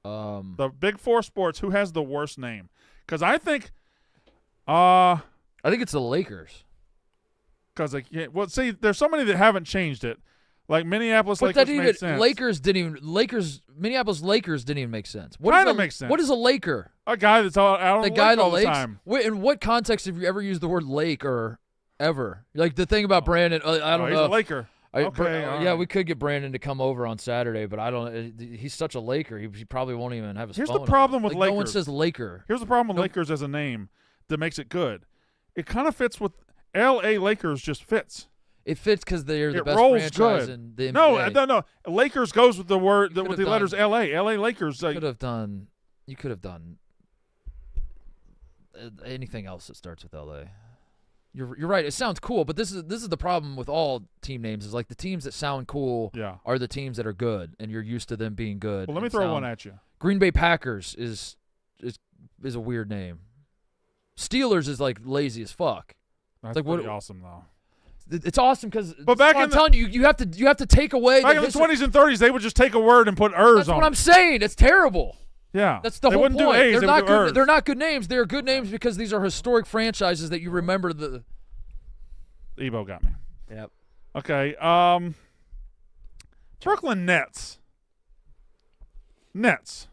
The Big Four sports, who has the worst name? Because I think I think it's the Lakers. because see, there's so many that haven't changed it. Like Minneapolis But Lakers that made sense. Minneapolis Lakers didn't even make sense. Kinda makes sense. What is a Laker? A guy that's out on The the guy lake that all the lakes? time. In what context have you ever used the word lake or ever? Like the thing about Brandon, I don't He's know. a Laker. Okay, all yeah, right. we could get Brandon to come over on Saturday, but I don't. He's such a Laker. He probably won't even have his Here's phone. the problem with like, no one Lakers. says Laker. Here's the problem with Nope. Lakers as a name that makes it good. It kind of fits with L.A. Lakers. Just fits. It fits because they're the It best rolls franchise good. in the No, NBA. no. Lakers goes with the word could've with the done- letters L.A. L.A. Lakers. You could have done anything else that starts with LA. You're right. It sounds cool, but this is the problem with all team names. Is like the teams that sound cool Yeah. are the teams that are good, and you're used to them being good. Well, let me and throw sound- one at you. Green Bay Packers is a weird name. Steelers is like lazy as fuck. That's like, what- pretty awesome though. It's awesome because. But back in I'm the- telling you, you have to take away. Back in the 20s and 30s, they would just take a word and put ers That's on what it. I'm saying. It's terrible. Yeah. That's the they whole wouldn't point. do A's, They're they not would do good. ers. They're not good names. They're good names because these are historic franchises that you remember the. Ebo got me. Yep. Okay. Brooklyn Nets. Nets.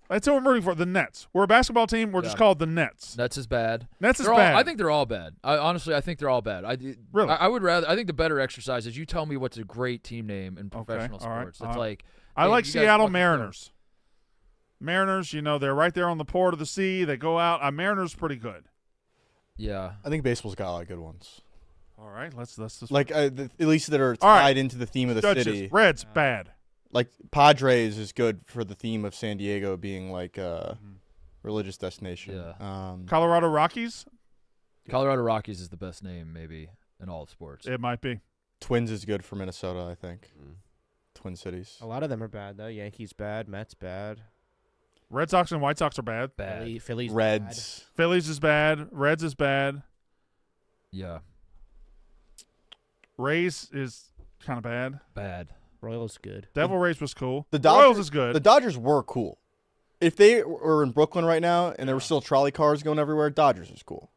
That's who I'm rooting for. The Nets. We're a basketball team. We're just Yeah. called the Nets. Nets is bad. Nets is They're all- bad. I think they're all bad. Honestly, I think they're all bad. Really? I would rather. I think the better exercise is you tell me what's a great team name in professional all right, sports. all It's right. like I hey, like you guys Seattle fucking Mariners. Mariners, they're right there on the port of the sea. They go out. Mariners pretty good. Yeah. I think baseball's got a lot of good ones. All right, let's just Like at least that are All right. tied into the theme of the Judges. city. Reds bad. Like Padres is good for the theme of San Diego being like a religious destination. Yeah. Colorado Rockies. Colorado Rockies is the best name maybe in all of sports. It might be. Twins is good for Minnesota, I think. Twin Cities. A lot of them are bad though. Yankees bad, Mets bad, Red Sox and White Sox are bad. Bad. Phillies Reds. Phillies is bad. Reds is bad. Yeah. Rays is kind of bad. Bad. bad. Royals good. Devil Rays was cool. The Royals Dodgers is good. The Dodgers were cool. If they were in Brooklyn right now and there were still trolley cars going everywhere, Dodgers is cool.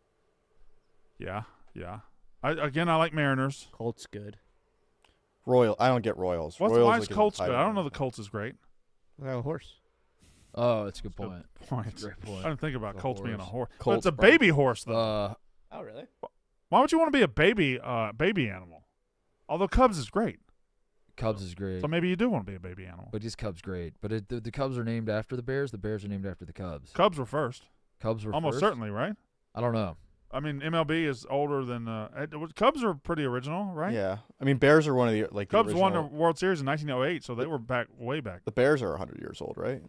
yeah. I like Mariners. Colts good. I don't get Royals. Why Royals is Colts good? I don't know the the Colts is great. Like a horse. Oh, that's a good point. Point. Great point. I didn't think about The Colts being a horse. But Colts, it's a bro. baby horse though. Oh really? Why would you want to be a baby animal? Although Cubs is great. Cubs is great. So maybe you do want to be a baby animal. But these Cubs great. But the Cubs are named after the Bears. The Bears are named after the Cubs. Cubs were first. Cubs were Almost first? certainly, right? I don't know. I mean, MLB is older than Cubs are pretty original, right? Yeah. I mean, Bears are one of the like the Cubs won the original- World Series in 1908, so they were way back. The Bears are 100 years old, right?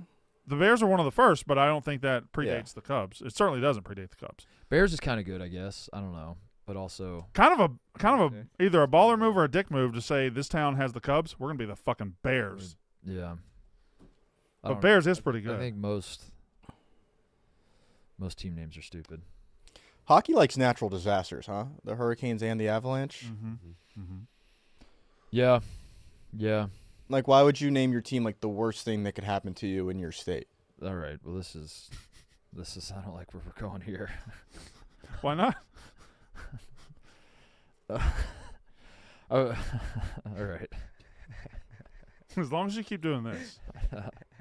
The Bears are one of the first, but I don't think that predates the Cubs. It certainly doesn't predate the Cubs. Bears is kind of good, I guess. I don't know, but also Kind of a either a baller move or a dick move to say this town has the Cubs. We're gonna be the fucking Bears. yeah. But Bears is pretty good. I think most team names are stupid. Hockey likes natural disasters, huh? The Hurricanes and the Avalanche. Yeah. Yeah. Like, why would you name your team like the worst thing that could happen to you in your state? All right. Well, this is. I don't like where we're going here. Why not? All right. As long as you keep doing this,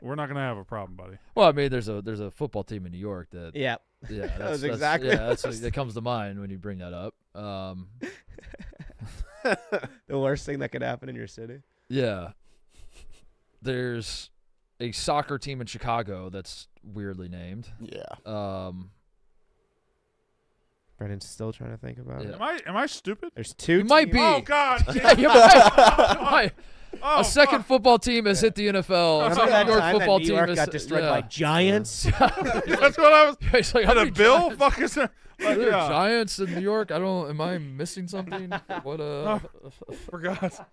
we're not gonna have a problem, buddy. Well, I mean, there's a football team in New York that. Yeah. Yeah, was exactly- that comes to mind when you bring that up. The worst thing that could happen in your city. Yeah. There's a soccer team in Chicago that's weirdly named. Yeah. Brennan's still trying to think about it. Am I stupid? There's two. You might be. Oh God! You might. Oh, A second fuck. football team has hit the NFL. Remember A that New York time football that New team York is, got destroyed yeah. by Giants? That's what I was. It's like, how The many Bill? Giants? Fuck is that? Are there Yeah. Giants in New York? Am I missing something? What Forgot.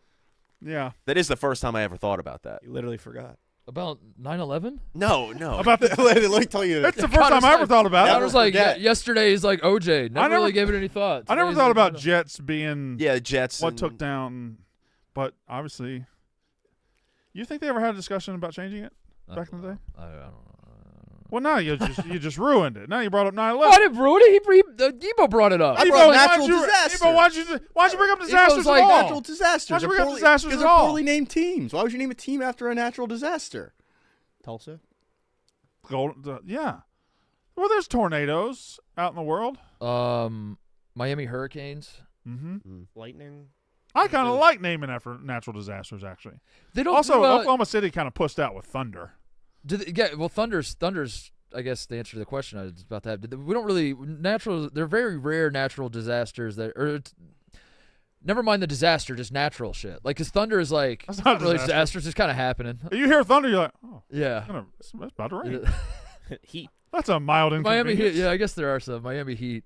Yeah. That is the first time I ever thought about that. You literally forgot. about 9/11? No. About the. Let me tell you. That's the first time I ever thought about I it. was like, forget. yesterday is like OJ. Never never- really gave it any thought. I never Today's thought like, about Jets being Yeah, the Jets. what and- took down, but obviously, you think they ever had a discussion about changing it back in the day? I don't know. Well, now you just ruined it. Now you brought up 9/11. Oh, I didn't ruin it. Debo brought it up. I Evo, brought why'd natural you- disaster. Evo, why'd you bring up disasters like at all? Natural disasters. Why'd you They're bring up poorly- disasters because at they're all? poorly named teams. Why would you name a team after a natural disaster? Tulsa? Yeah. Well, there's tornadoes out in the world. Miami Hurricanes. Mm-hmm. Lightning? I kind of like naming after natural disasters, actually. They don't Also, do, Oklahoma City kind of pushed out with thunder. Thunder's. I guess the answer to the question I was about to have. We don't really natural. They're very rare natural disasters never mind the disaster, just natural shit. Like, cause thunder is like That's it's not a really disaster. disaster. It's just kind of happening. You hear thunder, you're like, oh, Yeah. it's about to rain. Heat. That's a mild Miami inconvenience. Heat. Yeah, I guess there are some Miami Heat.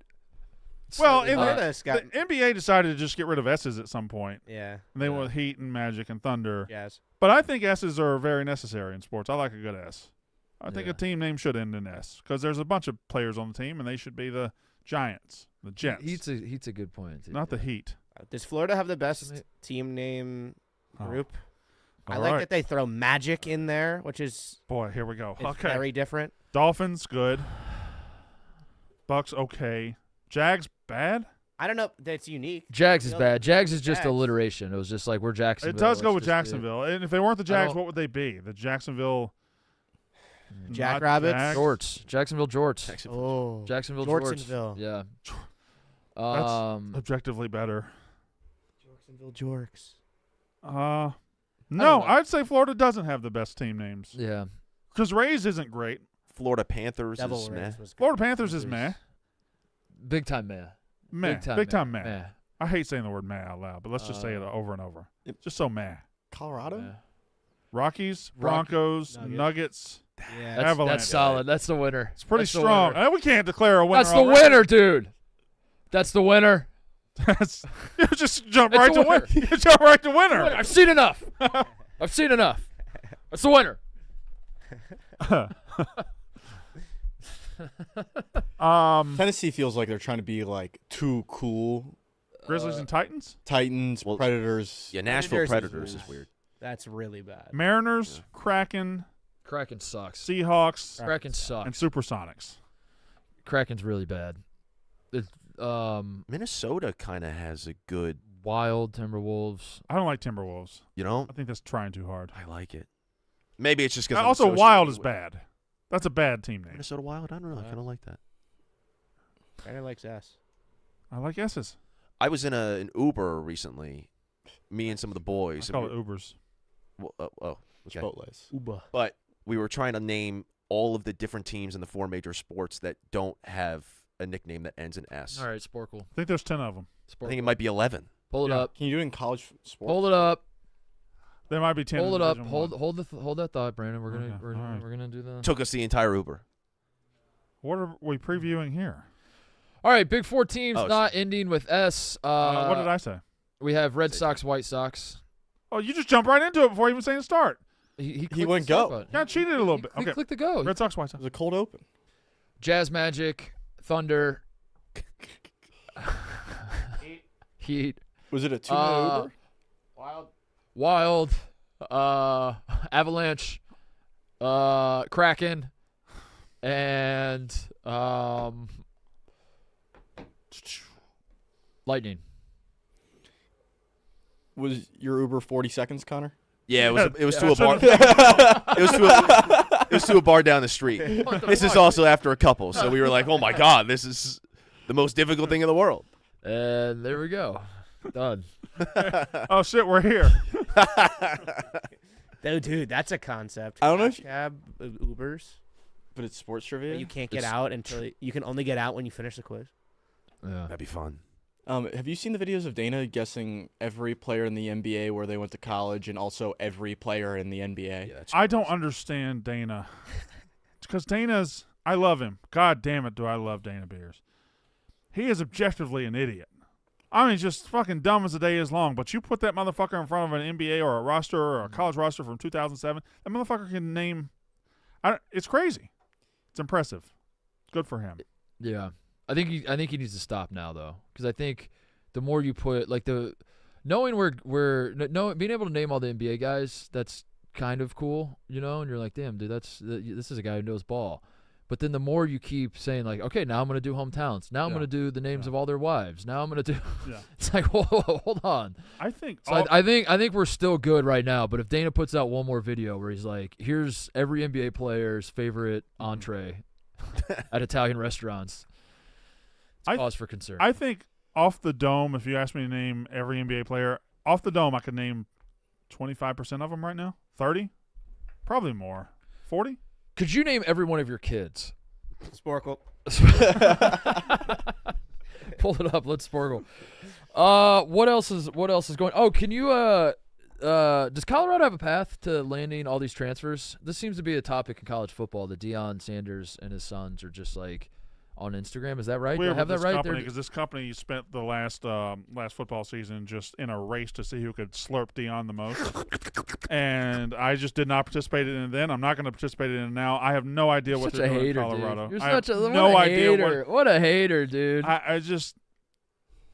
Well, in in Florida the NBA decided to just get rid of S's at some point. Yeah. And they went with Heat and Magic and Thunder. Jazz. But I think S's are very necessary in sports. I like a good S. I think Yeah. a team name should end in S because there's a bunch of players on the team, and they should be the Giants, the Jets, Heat's a good point. Too. not the Heat. Does Florida have the best team name Oh. group? I All like right. that they throw Magic in there, which is Boy, here we go. Okay. very different. Dolphins, good. Bucks, okay. Jags, bad? I don't know. That's unique. Jags is You know, bad. Jags is just Jags. alliteration. It was just like we're Jacksonville. It does go let's with just do it. Jacksonville. And if they weren't the Jags, don't- what would they be? The Jacksonville Jackrabbits? Jags? Jorts. Jacksonville Jorts. Oh. Jacksonville Jortsonville. Jorts. Yeah. That's objectively better. Jacksonville Jorks. No, know. I'd say Florida doesn't have the best team names. Yeah. Because Rays isn't great. Florida Panthers Devil is Rays meh. was good. Florida Panthers is meh. Big time meh. Meh. Big time meh. meh. I hate saying the word meh out loud, but let's just say it over and over. Just so meh. Colorado? Meh. Rockies, Broncos, Nuggets. Nuggets. Yeah. Avalanche. That's solid. That's the winner. It's pretty That's the strong. winner. We can't declare a winner. That's the already. winner, dude. That's the winner. You just jump It's right a to win. winner. You jump right to winner. I've seen enough. I've seen enough. That's the winner. Tennessee feels like they're trying to be like too cool. Grizzlies and Titans, Titans, Well, Predators. Yeah, Nashville Predators Predators is is weird. That's really bad. Mariners, Kraken, Kraken sucks. Seahawks, Kraken sucks. and Supersonics. Kraken's really bad. It's Minnesota kind of has a good, Wild Timberwolves. I don't like Timberwolves. you know. I think that's trying too hard. I like it. Maybe it's just because Also, Wild is bad. That's a bad team name. Minnesota Wild. I don't know. I kind of like that. Brandon likes S. I like S's. I was in an Uber recently, me and some of the I boys. call it Ubers. Okay. Chipotles. Uba. But we were trying to name all of the different teams in the four major sports that don't have a nickname that ends in S. All right, Sporkle. I think there's 10 of them. I think it might be 11. Pull it Yeah. up. Can you do it in college sports? Pull it up. They might be 10. Hold in it up. Division Hold One. hold that thought, Brandon. We're gonna Okay, we're all gonna, right. we're gonna do the. Took us the entire Uber. What are we previewing here? All right, big four teams Oh, not ending with S. What did I say? We have Red Sox, White Sox. Oh, you just jumped right into it before even saying start. He went clicked the go. start button. Yeah, cheated a little bit. He Okay. clicked the go. Red Sox, White It Sox. was a cold open. Jazz, Magic, Thunder, Heat, Was it a 2-minute Uber? Wild, Avalanche, Kraken, and Lightning. Was your Uber 40 seconds, Connor? Yeah, it was to I a bar. it was to a bar down the street. This is also after a couple, so we were like, "Oh my god, this is the most difficult thing in the world." And there we go. Done. Oh shit, we're here. Oh, dude, that's a concept. I don't know if you- Cab Ubers. But it's sports trivia. But you can't get It's- out until you can only get out when you finish the quiz. Yeah. That'd be fun. Have you seen the videos of Dana guessing every player in the NBA where they went to college and also every player in the NBA? Yeah, that's I don't understand Dana. Because Dana's, I love him. God damn it, do I love Dana Beers. He is objectively an idiot. I mean, just fucking dumb as the day is long. But you put that motherfucker in front of an NBA or a roster or a college roster from 2007, that motherfucker can name. It's crazy. It's impressive. Good for him. Yeah. I think he needs to stop now though, because I think the more you put like knowing being able to name all the NBA guys, that's kind of cool, you know. And you're like, damn, dude, this is a guy who knows ball. But then the more you keep saying like, okay, now I'm gonna do hometowns. Now I'm gonna do the names of all their wives. Now I'm gonna do. Yeah. It's like, whoa, hold on. I think. So I think we're still good right now. But if Dana puts out one more video where he's like, here's every NBA player's favorite entree at Italian restaurants. It's cause for concern. I think off the dome, if you ask me to name every NBA player, off the dome, I could name 25% of them right now. 30? Probably more. 40? Could you name every one of your kids? Sporkle. Pull it up. Let's sporkle. What else is going? Oh, can you does Colorado have a path to landing all these transfers? This seems to be a topic in college football. That Deion Sanders and his sons are just like on Instagram. Is that right? Do I have that right? Because this company spent the last football season just in a race to see who could slurp Deion the most. And I just did not participate in it then. I'm not going to participate in it now. I have no idea what they're doing in Colorado. Dude. You're I have such a no idea hater. What a hater, dude. I just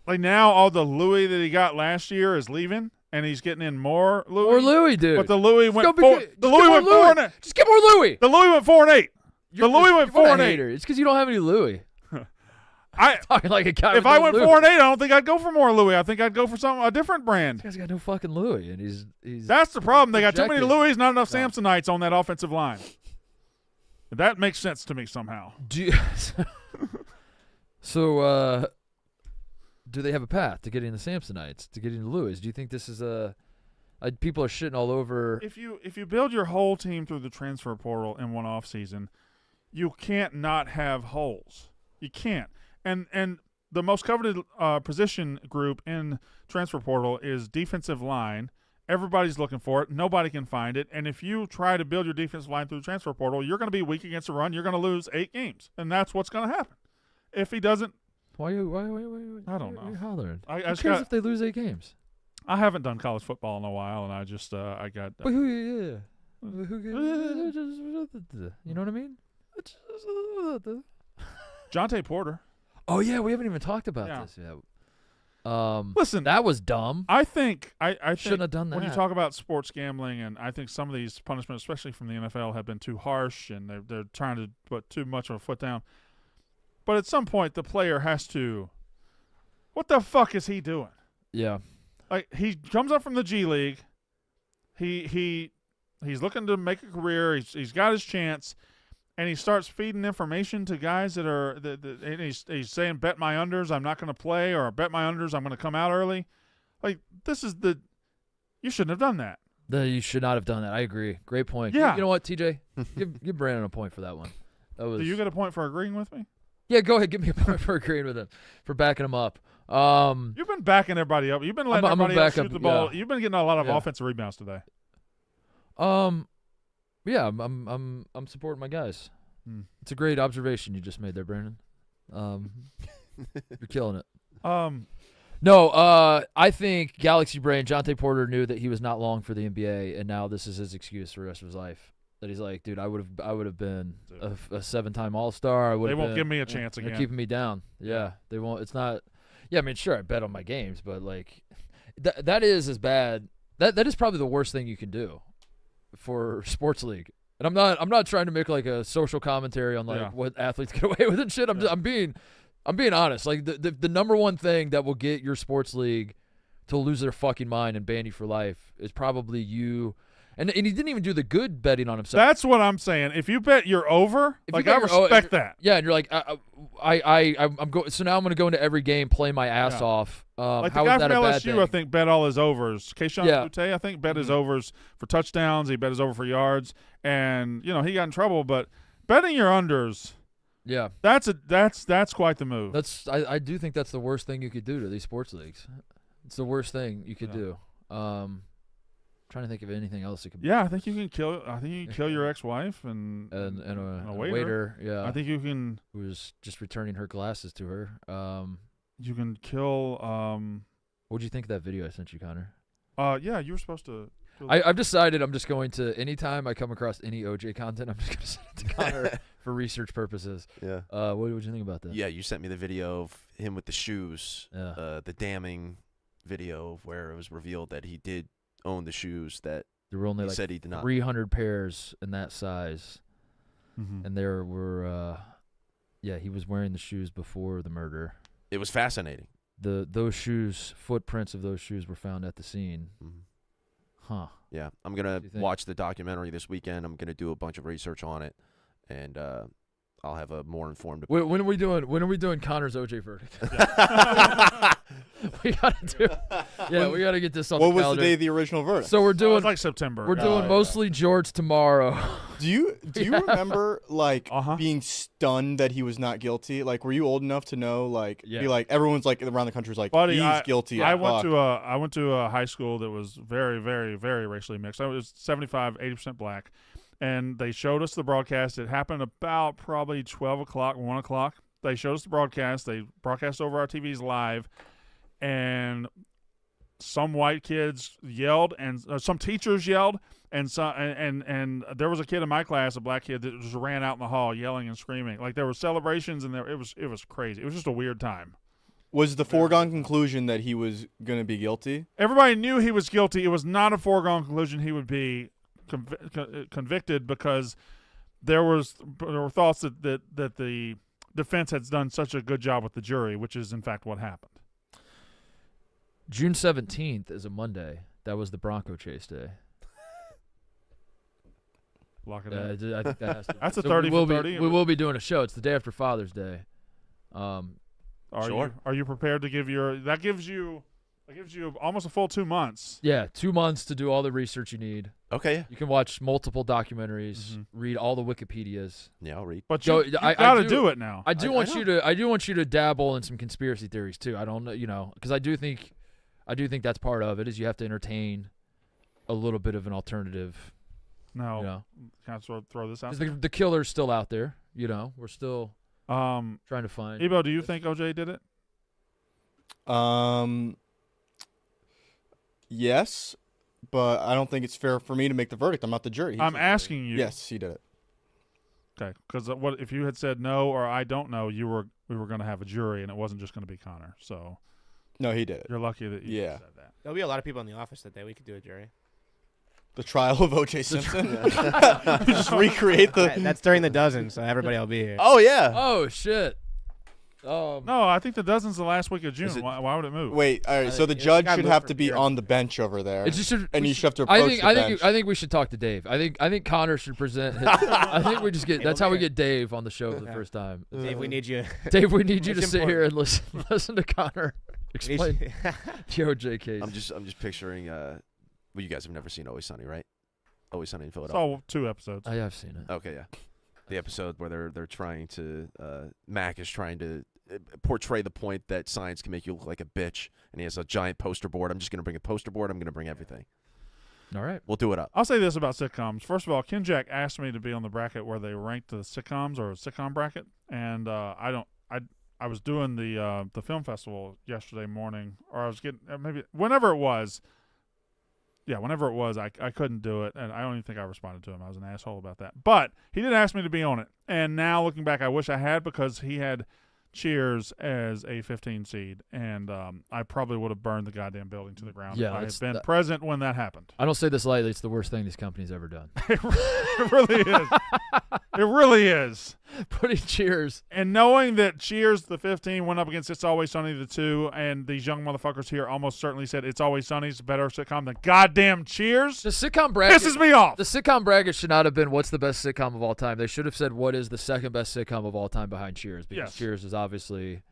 like now all the Louis that he got last year is leaving, and he's getting in more Louis. More Louis, dude. But the Louis went go four. get- The just Louis get went more 4-8. Just get more Louis. The Louis went 4-8. The Louis went What a 4-8. hater. It's because you don't have any Louis. I Talking like a guy. if with I no went Louis. 4-8, I don't think I'd go for more Louis. I think I'd go for a different brand. This guy's got no fucking Louis, and he's. That's the problem. They got too many Projected. Louis, not enough Samsonites on that offensive line. That makes sense to me somehow. So, do they have a path to getting the Samsonites, to getting the Louis? Do you think this is people are shitting all over? If you build your whole team through the transfer portal in one off season, you can't not have holes. You can't. And the most coveted position group in transfer portal is defensive line. Everybody's looking for it. Nobody can find it. And if you try to build your defensive line through the transfer portal, you're going to be weak against the run. You're going to lose 8 games, and that's what's going to happen. If he doesn't, Why? I don't Why are know. you hollering? I Who just cares got. if they lose 8 games? I haven't done college football in a while, and I just I got. But who? Yeah. You know what I mean? Jontay Porter. Oh yeah, we haven't even talked about Yeah. this yet. Listen, that was dumb. I think I think Shouldn't have done when you that. talk about sports gambling, and I think some of these punishments, especially from the NFL, have been too harsh, and they're trying to put too much of a foot down. But at some point, the player has to. What the fuck is he doing? Yeah. Like he comes up from the G League. He's looking to make a career. He's got his chance, and he starts feeding information to guys that are and he's saying bet my unders, I'm not going to play, or bet my unders, I'm going to come out early. Like this is you shouldn't have done that. You should not have done that. I agree. Great point. Yeah. You know what, TJ? give Brandon a point for that one. That was. Do you get a point for agreeing with me? Yeah, go ahead. Give me a point for agreeing with him, for backing him up. You've been backing everybody up. You've been letting I'm a everybody else backup, shoot the ball. yeah. You've been getting a lot of Yeah. offensive rebounds today. Yeah, I'm supporting my guys. It's a great observation you just made there, Brandon. You're killing it. No, I think Galaxy Brain, Jontay Porter knew that he was not long for the NBA, and now this is his excuse for the rest of his life. That he's like, dude, I would have been a 7-time All-Star. They won't give me a chance again. They're keeping me down. Yeah, they won't. It's not. Yeah, I mean, sure, I bet on my games, but like, that is as bad. That is probably the worst thing you can do for sports league. And I'm not trying to make like a social commentary on like what athletes get away with and shit. I'm being honest. Like the number one thing that will get your sports league to lose their fucking mind and ban you for life is probably you. And he didn't even do the good betting on himself. That's what I'm saying. If you bet you're over, I respect that. Yeah, and you're like, I'm going. So now I'm going to go into every game, play my ass off. Like how the guy is that from a bad LSU, thing? I think bet all his overs. Keyshawn Butte, I think bet his overs for touchdowns. He bet his over for yards, and he got in trouble. But betting your unders, that's quite the move. I do think that's the worst thing you could do to these sports leagues. It's the worst thing you could do. Trying to think of anything else you could. Yeah, I think you can kill. I think you can kill your ex-wife and a waiter. Yeah, I think you can. Who was just returning her glasses to her. You can kill. What do you think of that video I sent you, Connor? Yeah, you were supposed to. I've decided I'm just going to anytime I come across any OJ content, I'm just going to send it to Connor for research purposes. Yeah. What did you think about that? Yeah, you sent me the video of him with the shoes. Yeah. The damning video of where it was revealed that he did own the shoes that there were only he like said he did not. 300 pairs in that size, and there were, he was wearing the shoes before the murder. It was fascinating. Those shoes, footprints of those shoes were found at the scene. Huh. Yeah, I'm gonna watch the documentary this weekend. I'm gonna do a bunch of research on it, and I'll have a more informed opinion. When are we doing Connor's OJ verdict? We gotta do. Yeah, we gotta get this on. What the was calendar. the day of the original verdict? So we're doing it's like September. We're doing mostly Jorts tomorrow. Do you remember being stunned that he was not guilty? Like, were you old enough to know? Like, be like everyone's like around the country's like, buddy, he's guilty. I went to a high school that was very, very, very racially mixed. I was 75-80% black. And they showed us the broadcast. It happened about probably 12 o'clock, 1 o'clock. They showed us the broadcast. They broadcast over our TVs live. And some white kids yelled, and some teachers yelled, and there was a kid in my class, a black kid, that just ran out in the hall yelling and screaming. Like there were celebrations, and it was crazy. It was just a weird time. Was the foregone conclusion that he was going to be guilty? Everybody knew he was guilty. It was not a foregone conclusion he would be convicted because there were thoughts that the defense had done such a good job with the jury, which is in fact what happened. June 17th is a Monday. That was the Bronco chase day. Lock it in. I think that has to. That's a 30 for 30. We will be doing a show. It's the day after Father's Day. Are you prepared to give your? That gives you almost a full 2 months. Yeah, 2 months to do all the research you need. Okay. You can watch multiple documentaries, read all the Wikipedias. Yeah, I'll read. But you got to do it now. I do want you to dabble in some conspiracy theories too. I don't know, because I do think that's part of it. Is you have to entertain a little bit of an alternative. No, can I throw this out? Because the killer's still out there. We're still trying to find. Ebo, do you think OJ did it? Yes, but I don't think it's fair for me to make the verdict. I'm not the jury. I'm asking you. Yes, he did it. Okay, because what if you had said no or I don't know? We were going to have a jury, and it wasn't just going to be Connor. So, no, he did it. You're lucky that you said that. There'll be a lot of people in the office that day. We could do a jury. The trial of O.J. Simpson. Just recreate the. That's during the dozen, so everybody will be here. Oh yeah. Oh shit. No, I think the dozen's the last week of June. Why would it move? Wait, all right. So the judge should have to be on the bench over there. It just should, and you should have to approach the bench. I think we should talk to Dave. I think Connor should present. I think we just get. That's how we get Dave on the show for the first time. Dave, we need you. Dave, we need you to sit here and listen to Connor explain the OJ case. I'm just picturing. Well, you guys have never seen Always Sunny, right? Always Sunny in It's Philadelphia. all 2 episodes. I have seen it. Okay, yeah. The episode where they're trying to Mac is trying to portray the point that science can make you look like a bitch, and he has a giant poster board. I'm just going to bring a poster board. I'm going to bring everything. All right. We'll do it up. I'll say this about sitcoms. First of all, Ken Jack asked me to be on the bracket where they ranked the sitcoms or a sitcom bracket, and I was doing the film festival yesterday morning, or I was getting maybe whenever it was. Yeah, whenever it was, I couldn't do it, and I don't even think I responded to him. I was an asshole about that. But he did ask me to be on it, and now looking back, I wish I had, because he had Cheers as a 15 seed, and I probably would have burned the goddamn building to the ground if I had been present when that happened. I don't say this lightly. It's the worst thing this company's ever done. It really is. It really is. Putting Cheers. And knowing that Cheers, the 15, went up against It's Always Sunny, the 2, and these young motherfuckers here almost certainly said It's Always Sunny's a better sitcom than goddamn Cheers. The sitcom bracket pisses me off. The sitcom bracket should not have been what's the best sitcom of all time. They should have said what is the second best sitcom of all time behind Cheers, because Cheers is obviously,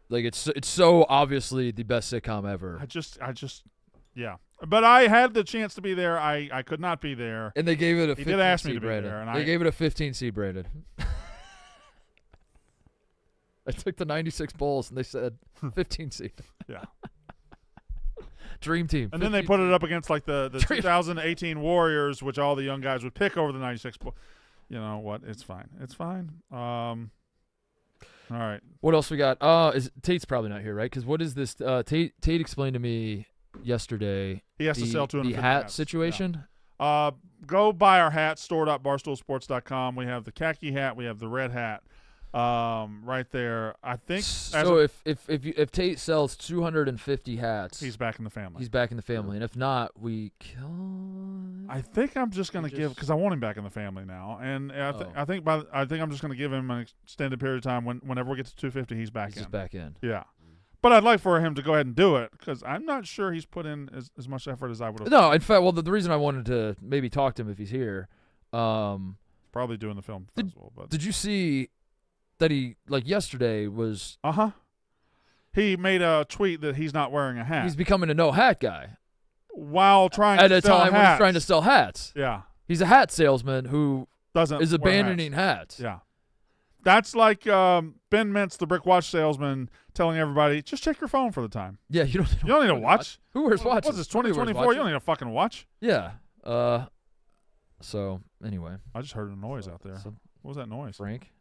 like, it's so obviously the best sitcom ever. I just yeah. But I had the chance to be there. I could not be there. And they gave it a 15 did ask me seed, to be Brandon. there, and They gave it a 15 seed, Brandon. I took the 96 Bulls, and they said 15 seed. Yeah. Dream team. And then they put it up against, like, the 2018 Warriors, which all the young guys would pick over the 96 Bulls. You know what? It's fine. It's fine. All right. What else we got? Tate's probably not here, right? Because what is this? Tate explained to me yesterday. He has to sell 250 the hat hats. situation. Yeah. Go buy our hats, store.barstoolsports.com. We have the khaki hat. We have the red hat. Right there. I think. So if Tate sells 250 hats, he's back in the family. He's back in the family, and if not, we kill. I think I'm just gonna give, because I want him back in the family now, and I think I'm just gonna give him an extended period of time. Whenever we get to 250, he's back in. He's back in. Yeah. But I'd like for him to go ahead and do it, because I'm not sure he's put in as much effort as I would have. No, in fact, well, the reason I wanted to maybe talk to him if he's here, probably doing the film festival. But did you see that he, like, yesterday was? He made a tweet that he's not wearing a hat. He's becoming a no hat guy while trying at to a sell time hats. when he's trying to sell hats. Yeah, he's a hat salesman who is abandoning hats. Yeah. That's like Ben Mintz, the brick watch salesman, telling everybody, just check your phone for the time. Yeah, you don't need a watch. Who wears watches? What's this, 2024? You don't need a fucking watch. Yeah. So, anyway. I just heard a noise out there. What was that noise? Frank?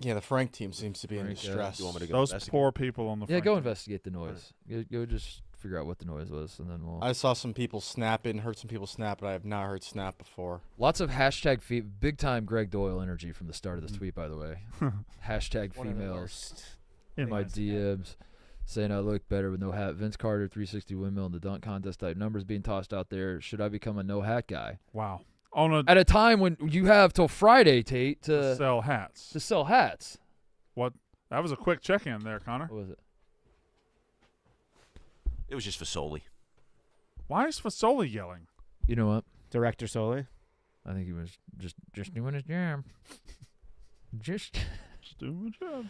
Yeah, the Frank team seems to be in distress. You want me to go Those investigate? poor people on the Frank go team. investigate the noise. Go just figure out what the noise was, and then we'll. I saw some people snap it and heard some people snap, but I have not heard snap before. Lots of hashtag big time Gregg Doyle energy from the start of this tweet, by the way. Hashtag females in my DMs saying I look better with no hat. Vince Carter 360 windmill in the dunk contest type numbers being tossed out there. Should I become a no hat guy? Wow. At a time when you have till Friday, Tate, to sell hats. To sell hats. What? That was a quick check-in there, Connor. What was it? It was just Fasoli. Why is Fasoli yelling? You know what? Director Soli. I think he was just doing his jam. Just doing my job.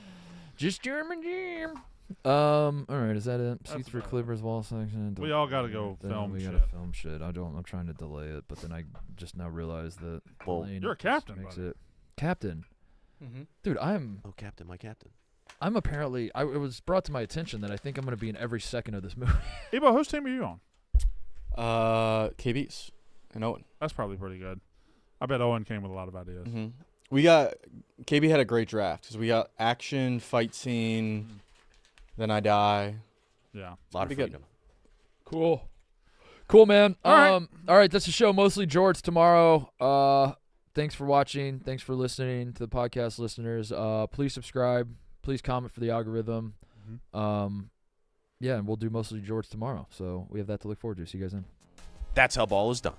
Just doing my jam. All right, is that it? Seats for Clippers wall section. We all got to go film shit. We got to film shit. I'm trying to delay it, but then I just now realized that. Well, you're a captain, makes buddy. it. Captain. Mm-hmm. Dude, Oh, captain, my captain. I'm apparently. It was brought to my attention that I think I'm going to be in every second of this movie. Ebo, whose team are you on? KB's and Owen. That's probably pretty good. I bet Owen came with a lot of ideas. Mm-hmm. We got KB had a great draft because we got action, fight scene, then I die. Yeah, a lot of freedom. Cool, man. All right, that's the show. Mostly Jorts tomorrow. Thanks for watching. Thanks for listening to the podcast, listeners. Please subscribe. Please comment for the algorithm. Mm-hmm. Yeah, and we'll do mostly Jorts tomorrow. So we have that to look forward to. See you guys then. That's how ball is done.